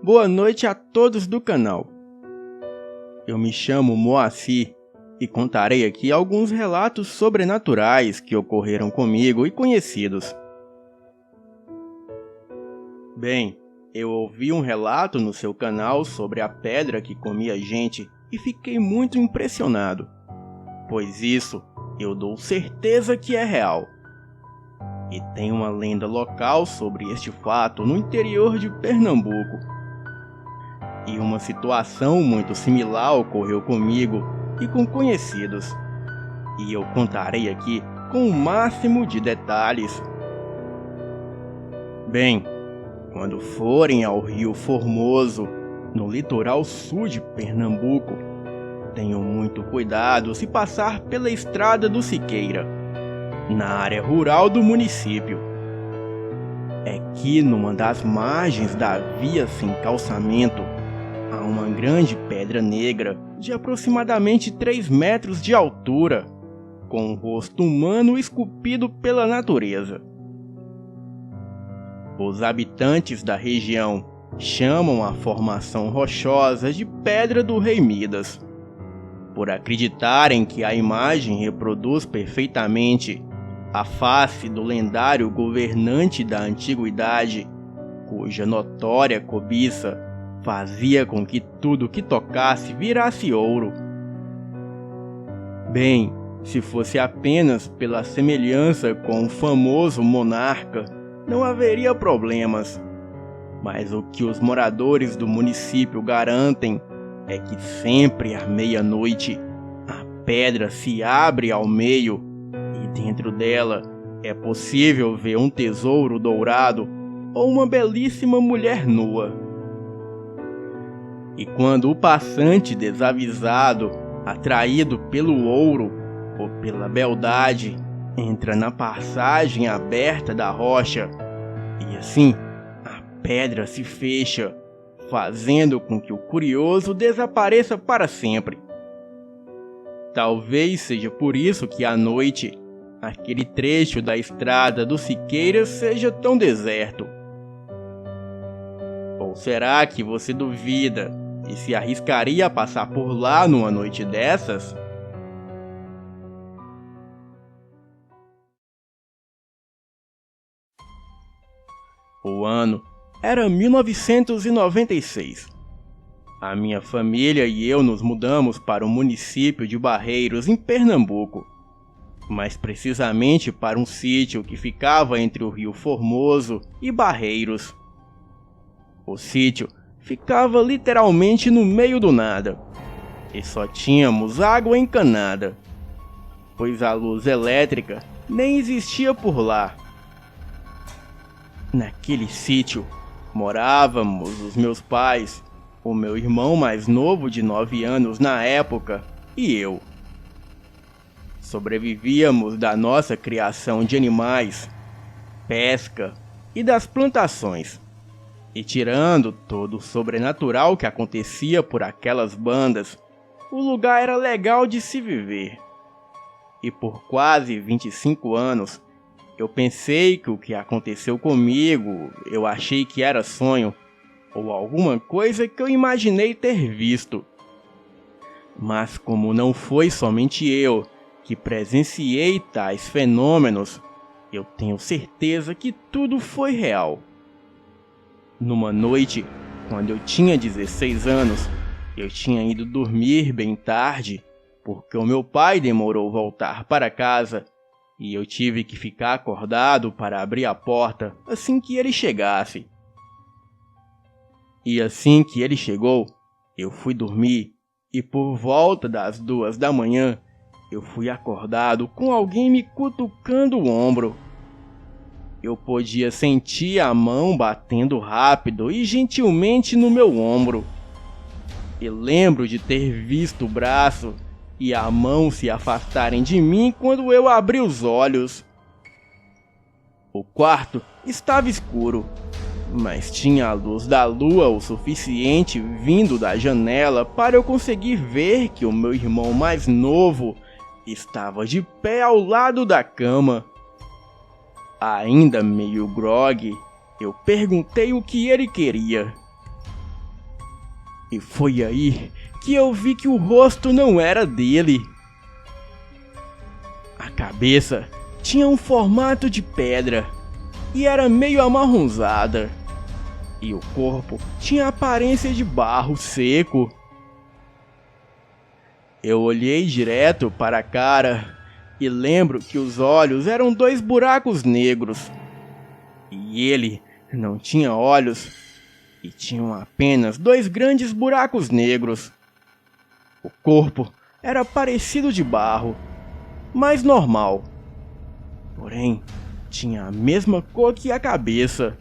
Boa noite a todos do canal. Eu me chamo Moacir e contarei aqui alguns relatos sobrenaturais que ocorreram comigo e conhecidos. Bem, eu ouvi um relato no seu canal sobre a pedra que comia gente e fiquei muito impressionado, pois isso eu dou certeza que é real. E tem uma lenda local sobre este fato no interior de Pernambuco. E uma situação muito similar ocorreu comigo e com conhecidos. E eu contarei aqui com o máximo de detalhes. Bem, quando forem ao Rio Formoso, no litoral sul de Pernambuco, tenham muito cuidado se passar pela Estrada do Siqueira, na área rural do município. É que numa das margens da via sem calçamento, há uma grande pedra negra de aproximadamente 3 metros de altura, com um rosto humano esculpido pela natureza. Os habitantes da região chamam a formação rochosa de Pedra do Rei Midas, por acreditarem que a imagem reproduz perfeitamente a face do lendário governante da antiguidade, cuja notória cobiça fazia com que tudo que tocasse virasse ouro. Bem, se fosse apenas pela semelhança com o famoso monarca, não haveria problemas. Mas o que os moradores do município garantem é que sempre à meia-noite a pedra se abre ao meio e dentro dela é possível ver um tesouro dourado ou uma belíssima mulher nua. E quando o passante desavisado, atraído pelo ouro ou pela beldade, entra na passagem aberta da rocha, e assim a pedra se fecha, fazendo com que o curioso desapareça para sempre. Talvez seja por isso que à noite, aquele trecho da Estrada do Siqueira seja tão deserto. Ou será que você duvida e se arriscaria a passar por lá numa noite dessas? O ano era 1996. A minha família e eu nos mudamos para o município de Barreiros, em Pernambuco, mais precisamente para um sítio que ficava entre o Rio Formoso e Barreiros. O sítio ficava literalmente no meio do nada, e só tínhamos água encanada, pois a luz elétrica nem existia por lá. Naquele sítio morávamos os meus pais, o meu irmão mais novo de 9 anos na época e eu. Sobrevivíamos da nossa criação de animais, pesca e das plantações. E tirando todo o sobrenatural que acontecia por aquelas bandas, o lugar era legal de se viver. E por quase 25 anos, eu pensei que o que aconteceu comigo, eu achei que era sonho, ou alguma coisa que eu imaginei ter visto. Mas como não foi somente eu que presenciei tais fenômenos, eu tenho certeza que tudo foi real. Numa noite, quando eu tinha 16 anos, eu tinha ido dormir bem tarde, porque o meu pai demorou voltar para casa, e eu tive que ficar acordado para abrir a porta assim que ele chegasse. E assim que ele chegou, eu fui dormir e por volta das 2 da manhã, eu fui acordado com alguém me cutucando o ombro. Eu podia sentir a mão batendo rápido e gentilmente no meu ombro. E lembro de ter visto o braço e a mão se afastarem de mim quando eu abri os olhos. O quarto estava escuro, mas tinha a luz da lua o suficiente vindo da janela para eu conseguir ver que o meu irmão mais novo estava de pé ao lado da cama. Ainda meio grogue, eu perguntei o que ele queria. E foi aí que eu vi que o rosto não era dele. A cabeça tinha um formato de pedra e era meio amarronzada. E o corpo tinha a aparência de barro seco. Eu olhei direto para a cara e lembro que os olhos eram 2 buracos negros. E ele não tinha olhos e tinham apenas 2 grandes buracos negros. O corpo era parecido de barro, mas normal. Porém, tinha a mesma cor que a cabeça.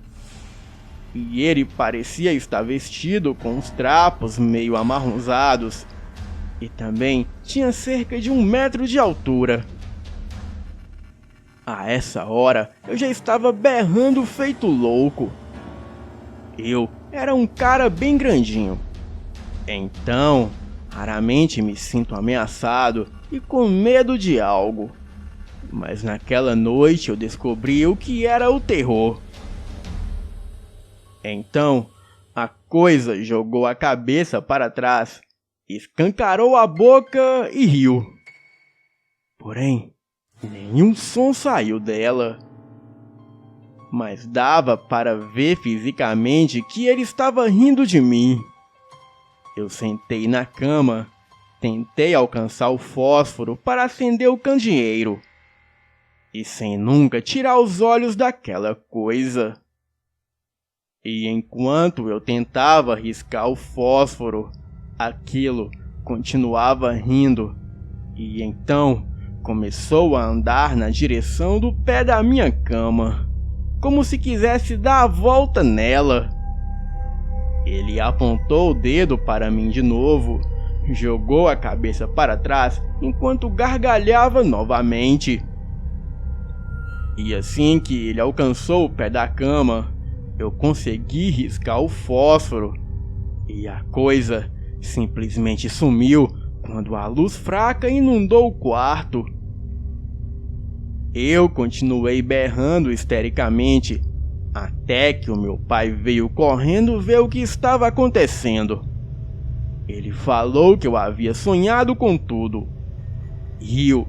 E ele parecia estar vestido com uns trapos meio amarronzados. E também tinha cerca de 1 metro de altura. A essa hora, eu já estava berrando feito louco. Eu era um cara bem grandinho. Então, raramente me sinto ameaçado e com medo de algo. Mas naquela noite eu descobri o que era o terror. Então, a coisa jogou a cabeça para trás, escancarou a boca e riu. Porém, nenhum som saiu dela. Mas dava para ver fisicamente que ele estava rindo de mim. Eu sentei na cama, tentei alcançar o fósforo para acender o candeeiro. E sem nunca tirar os olhos daquela coisa. E enquanto eu tentava riscar o fósforo, aquilo continuava rindo. E então começou a andar na direção do pé da minha cama, como se quisesse dar a volta nela. Ele apontou o dedo para mim de novo, jogou a cabeça para trás enquanto gargalhava novamente. E assim que ele alcançou o pé da cama, eu consegui riscar o fósforo e a coisa simplesmente sumiu quando a luz fraca inundou o quarto. Eu continuei berrando histericamente até que o meu pai veio correndo ver o que estava acontecendo. Ele falou que eu havia sonhado com tudo, riu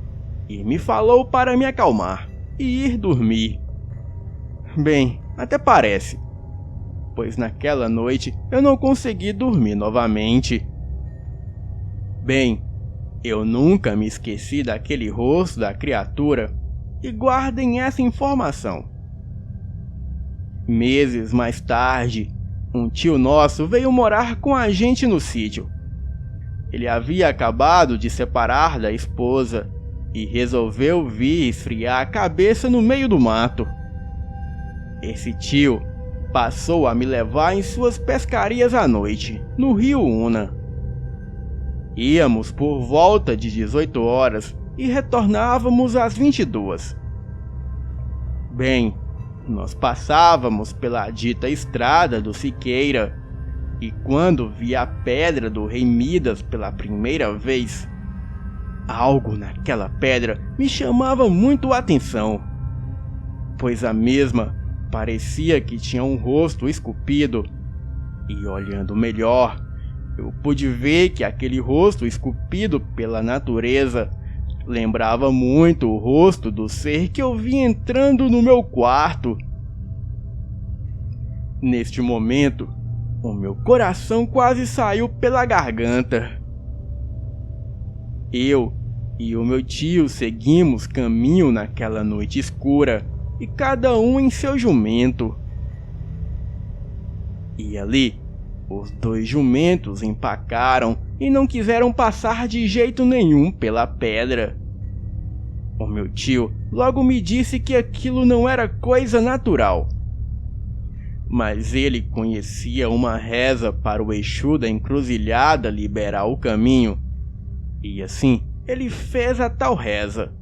e me falou para me acalmar e ir dormir. Bem, até parece, pois naquela noite eu não consegui dormir novamente. Bem, eu nunca me esqueci daquele rosto da criatura e guardem essa informação. Meses mais tarde, um tio nosso veio morar com a gente no sítio. Ele havia acabado de separar da esposa e resolveu vir esfriar a cabeça no meio do mato. Esse tio passou a me levar em suas pescarias à noite, no rio Una. Íamos por volta de 18 horas e retornávamos às 22. Bem, nós passávamos pela dita estrada do Siqueira, e quando vi a pedra do rei Midas pela primeira vez, algo naquela pedra me chamava muito a atenção, pois a mesma parecia que tinha um rosto esculpido, e olhando melhor, eu pude ver que aquele rosto esculpido pela natureza lembrava muito o rosto do ser que eu vi entrando no meu quarto. Neste momento, o meu coração quase saiu pela garganta. Eu e o meu tio seguimos caminho naquela noite escura, e cada um em seu jumento. E ali, Os 2 jumentos empacaram e não quiseram passar de jeito nenhum pela pedra. O meu tio logo me disse que aquilo não era coisa natural. Mas ele conhecia uma reza para o Exu da encruzilhada liberar o caminho, e assim ele fez a tal reza.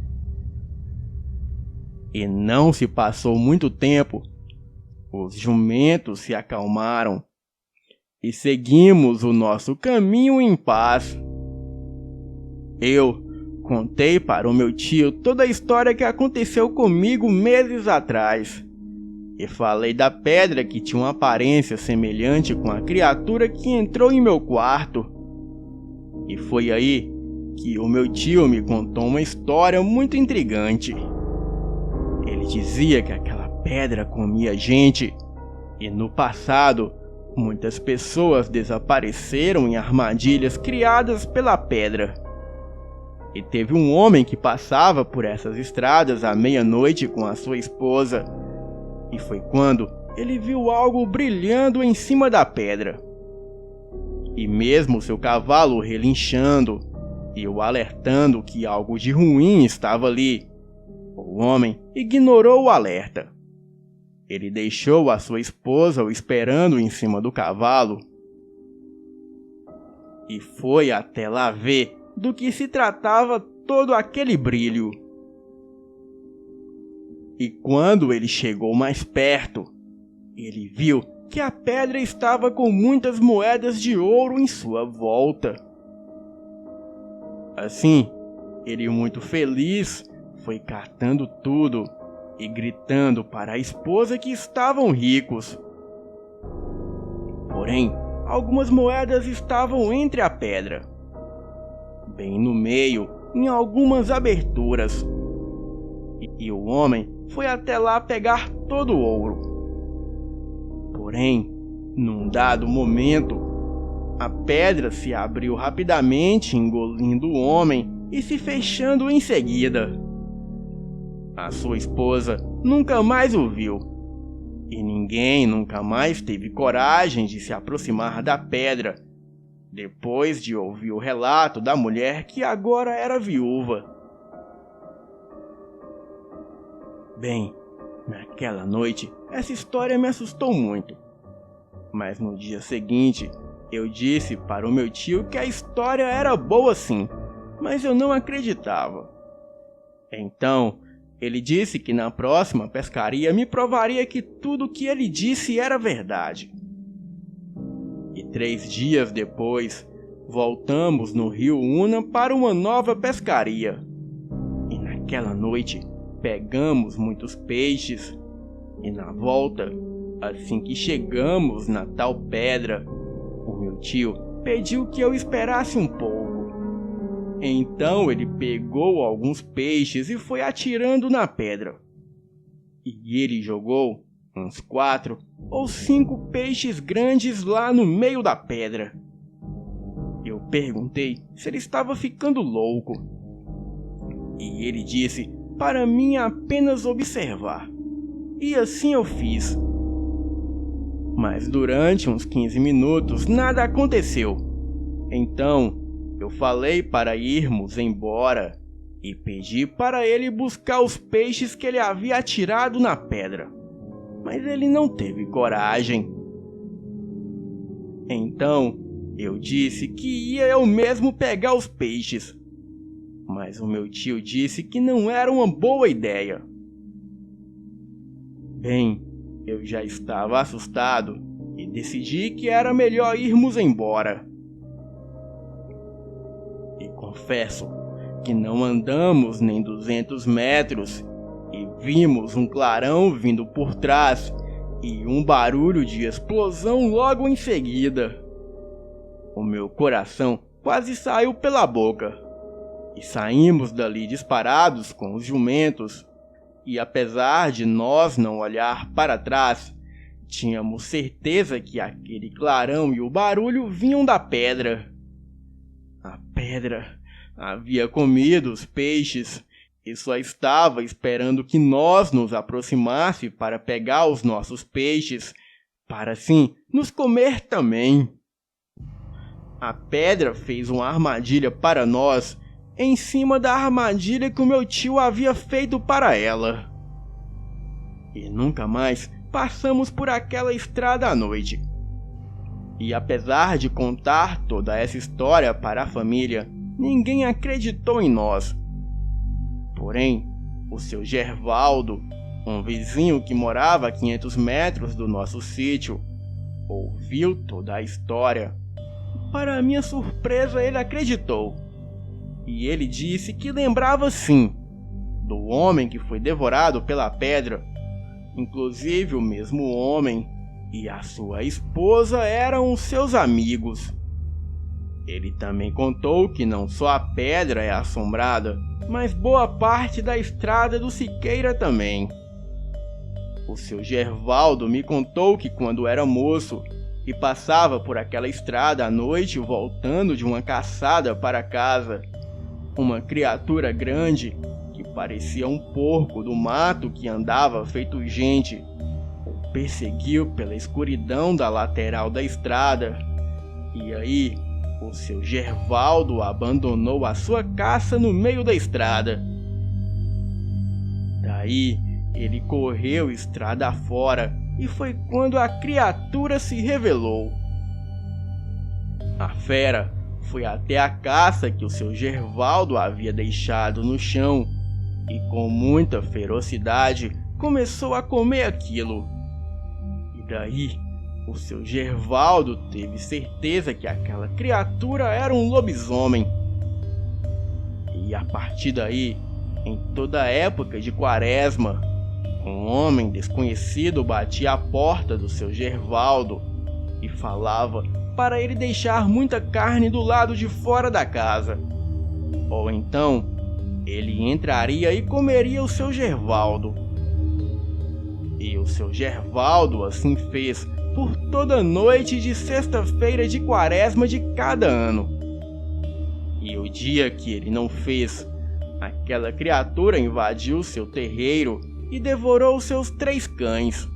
E não se passou muito tempo, os jumentos se acalmaram e seguimos o nosso caminho em paz. Eu contei para o meu tio toda a história que aconteceu comigo meses atrás. E falei da pedra que tinha uma aparência semelhante com a criatura que entrou em meu quarto. E foi aí que o meu tio me contou uma história muito intrigante. Ele dizia que aquela pedra comia gente, e no passado muitas pessoas desapareceram em armadilhas criadas pela pedra. E teve um homem que passava por essas estradas à meia-noite com a sua esposa. E foi quando ele viu algo brilhando em cima da pedra. E mesmo seu cavalo relinchando e o alertando que algo de ruim estava ali, o homem ignorou o alerta. Ele deixou a sua esposa o esperando em cima do cavalo e foi até lá ver do que se tratava todo aquele brilho. E quando ele chegou mais perto, ele viu que a pedra estava com muitas moedas de ouro em sua volta. Assim, ele muito feliz foi catando tudo e gritando para a esposa que estavam ricos. Porém, algumas moedas estavam entre a pedra, bem no meio, em algumas aberturas. E o homem foi até lá pegar todo o ouro. Porém, num dado momento, a pedra se abriu rapidamente, engolindo o homem e se fechando em seguida. A sua esposa nunca mais o viu, e ninguém nunca mais teve coragem de se aproximar da pedra, depois de ouvir o relato da mulher que agora era viúva. Bem, naquela noite, essa história me assustou muito. Mas no dia seguinte, eu disse para o meu tio que a história era boa sim, mas eu não acreditava. Então, ele disse que na próxima pescaria me provaria que tudo o que ele disse era verdade. E 3 dias depois, voltamos no rio Una para uma nova pescaria. E naquela noite, pegamos muitos peixes, e na volta, assim que chegamos na tal pedra, o meu tio pediu que eu esperasse um pouco. Então ele pegou alguns peixes e foi atirando na pedra. E ele jogou uns 4 ou 5 peixes grandes lá no meio da pedra. Eu perguntei se ele estava ficando louco. E ele disse para mim apenas observar. E assim eu fiz. Mas durante uns 15 minutos nada aconteceu. Então eu falei para irmos embora e pedi para ele buscar os peixes que ele havia atirado na pedra. Mas ele não teve coragem. Então eu disse que ia eu mesmo pegar os peixes. Mas o meu tio disse que não era uma boa ideia. Bem, eu já estava assustado e decidi que era melhor irmos embora. E confesso que não andamos nem 200 metros e vimos um clarão vindo por trás e um barulho de explosão logo em seguida. O meu coração quase saiu pela boca. E saímos dali disparados com os jumentos, e apesar de nós não olhar para trás, tínhamos certeza que aquele clarão e o barulho vinham da pedra. A pedra havia comido os peixes e só estava esperando que nós nos aproximássemos para pegar os nossos peixes, para assim nos comer também. A pedra fez uma armadilha para nós em cima da armadilha que o meu tio havia feito para ela. E nunca mais passamos por aquela estrada à noite. E apesar de contar toda essa história para a família, ninguém acreditou em nós. Porém, o seu Gervaldo, um vizinho que morava a 500 metros do nosso sítio, ouviu toda a história. Para minha surpresa, ele acreditou. E ele disse que lembrava sim do homem que foi devorado pela pedra. Inclusive o mesmo homem e a sua esposa eram os seus amigos. Ele também contou que não só a pedra é assombrada, mas boa parte da estrada do Siqueira também. O seu Gervaldo me contou que quando era moço e passava por aquela estrada à noite voltando de uma caçada para casa, uma criatura grande, que parecia um porco do mato que andava feito gente, o perseguiu pela escuridão da lateral da estrada. E aí, o seu Gervaldo abandonou a sua caça no meio da estrada. Daí, ele correu estrada fora e foi quando a criatura se revelou. A fera foi até a caça que o seu Gervaldo havia deixado no chão e com muita ferocidade começou a comer aquilo. E daí, o seu Gervaldo teve certeza que aquela criatura era um lobisomem. E a partir daí, em toda a época de Quaresma, um homem desconhecido batia à porta do seu Gervaldo e falava para ele deixar muita carne do lado de fora da casa. Ou então, ele entraria e comeria o seu Gervaldo. E o seu Gervaldo assim fez por toda noite de sexta-feira de Quaresma de cada ano. E o dia que ele não fez, aquela criatura invadiu seu terreiro e devorou seus 3 cães.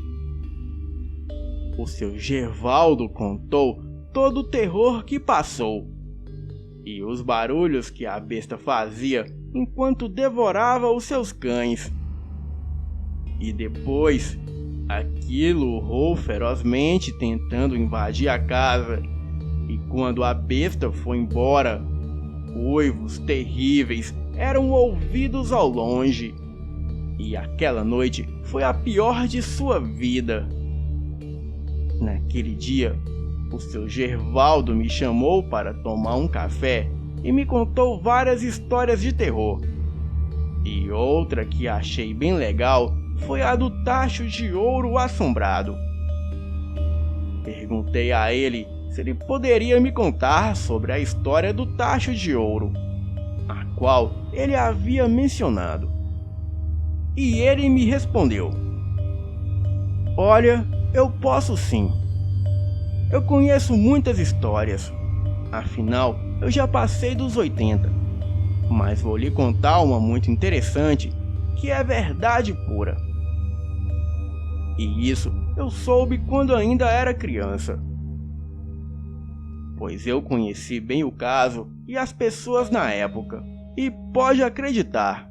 O seu Gervaldo contou todo o terror que passou e os barulhos que a besta fazia enquanto devorava os seus cães. E depois, aquilo urrou ferozmente tentando invadir a casa, e quando a besta foi embora, uivos terríveis eram ouvidos ao longe. E aquela noite foi a pior de sua vida. Naquele dia, o seu Gervaldo me chamou para tomar um café e me contou várias histórias de terror. E outra que achei bem legal foi a do tacho de ouro assombrado. Perguntei a ele se ele poderia me contar sobre a história do tacho de ouro, a qual ele havia mencionado. E ele me respondeu: "Olha, eu posso sim. Eu conheço muitas histórias, afinal eu já passei dos 80, mas vou lhe contar uma muito interessante que é verdade pura. E isso eu soube quando ainda era criança, pois eu conheci bem o caso e as pessoas na época, e pode acreditar.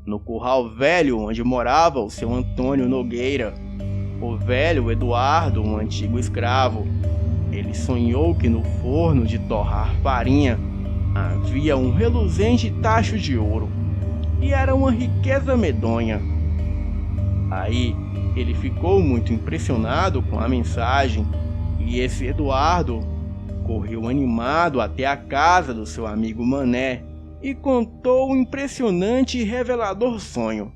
No curral velho onde morava o seu Antônio Nogueira, o velho Eduardo, um antigo escravo, ele sonhou que no forno de torrar farinha havia um reluzente tacho de ouro, e era uma riqueza medonha. Aí ele ficou muito impressionado com a mensagem, e esse Eduardo correu animado até a casa do seu amigo Mané e contou um impressionante e revelador sonho.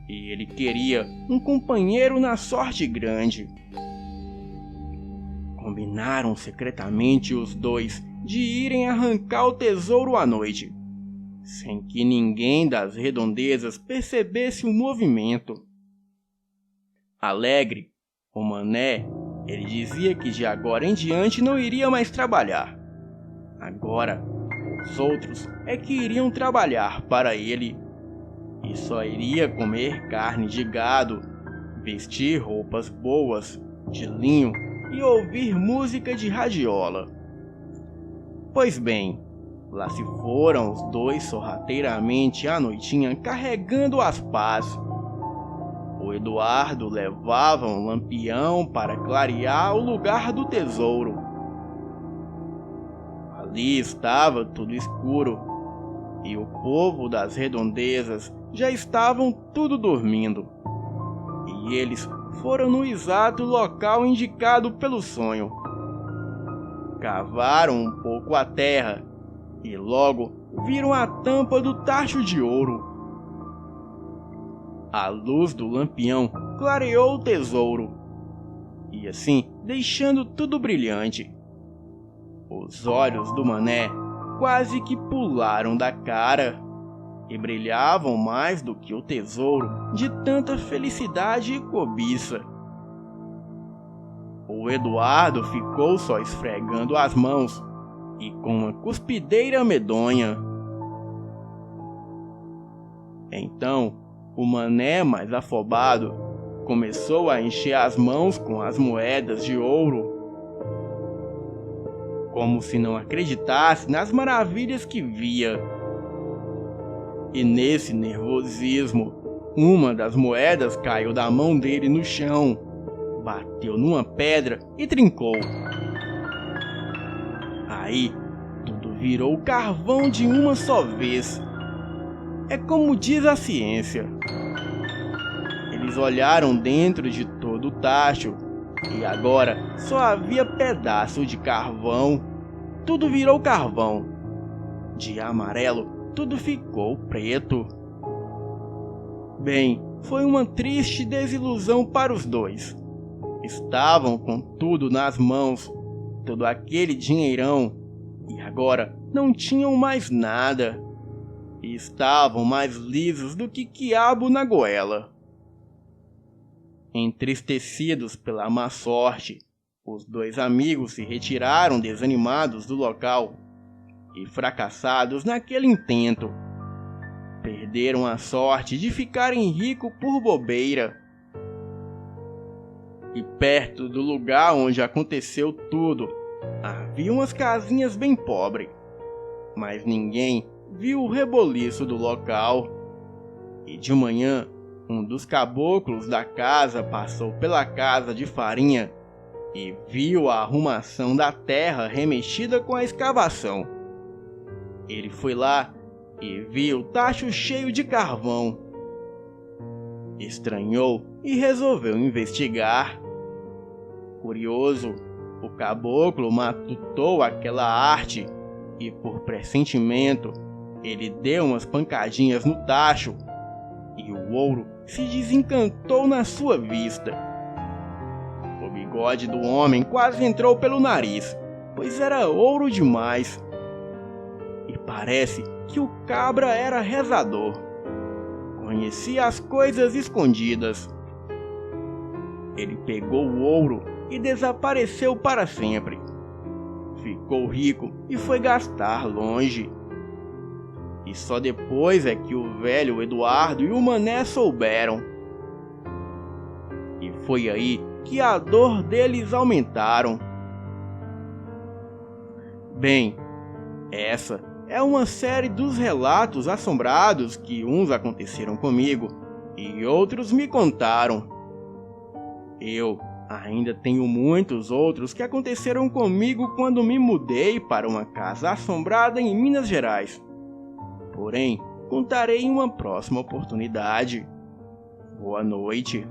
E ele queria um companheiro na sorte grande. Combinaram secretamente os dois de irem arrancar o tesouro à noite, sem que ninguém das redondezas percebesse o movimento. Alegre, o Mané, ele dizia que de agora em diante não iria mais trabalhar. Agora, os outros é que iriam trabalhar para ele, e só iria comer carne de gado, vestir roupas boas, de linho e ouvir música de radiola. Pois bem, lá se foram os dois sorrateiramente à noitinha carregando as pás. O Eduardo levava um lampião para clarear o lugar do tesouro. Ali estava tudo escuro e o povo das redondezas já estavam tudo dormindo. E eles foram no exato local indicado pelo sonho. Cavaram um pouco a terra e logo viram a tampa do tacho de ouro. A luz do lampião clareou o tesouro, e assim deixando tudo brilhante. Os olhos do mané quase que pularam da cara e brilhavam mais do que o tesouro de tanta felicidade e cobiça. O Eduardo ficou só esfregando as mãos e com uma cuspideira medonha. Então, o mané mais afobado começou a encher as mãos com as moedas de ouro, como se não acreditasse nas maravilhas que via. E nesse nervosismo, uma das moedas caiu da mão dele no chão, bateu numa pedra e trincou. Aí, tudo virou carvão de uma só vez. É como diz a ciência. Eles olharam dentro de todo o tacho e agora só havia pedaço de carvão. Tudo virou carvão. De amarelo, tudo ficou preto. Bem, foi uma triste desilusão para os dois. Estavam com tudo nas mãos, todo aquele dinheirão, e agora não tinham mais nada. E estavam mais lisos do que quiabo na goela. Entristecidos pela má sorte, os dois amigos se retiraram desanimados do local e fracassados naquele intento. Perderam a sorte de ficarem ricos por bobeira. E perto do lugar onde aconteceu tudo, havia umas casinhas bem pobres, mas ninguém viu o reboliço do local. E de manhã, um dos caboclos da casa passou pela casa de farinha e viu a arrumação da terra remexida com a escavação. Ele foi lá e viu o tacho cheio de carvão. Estranhou e resolveu investigar. Curioso, o caboclo matutou aquela arte e, por pressentimento, ele deu umas pancadinhas no tacho e o ouro se desencantou na sua vista. O bigode do homem quase entrou pelo nariz, pois era ouro demais. E parece que o cabra era rezador. Conhecia as coisas escondidas. Ele pegou o ouro e desapareceu para sempre. Ficou rico e foi gastar longe. E só depois é que o velho Eduardo e o mané souberam. E foi aí que a dor deles aumentaram. Bem, essa é uma série dos relatos assombrados que uns aconteceram comigo e outros me contaram. Eu ainda tenho muitos outros que aconteceram comigo quando me mudei para uma casa assombrada em Minas Gerais. Porém, contarei em uma próxima oportunidade. Boa noite.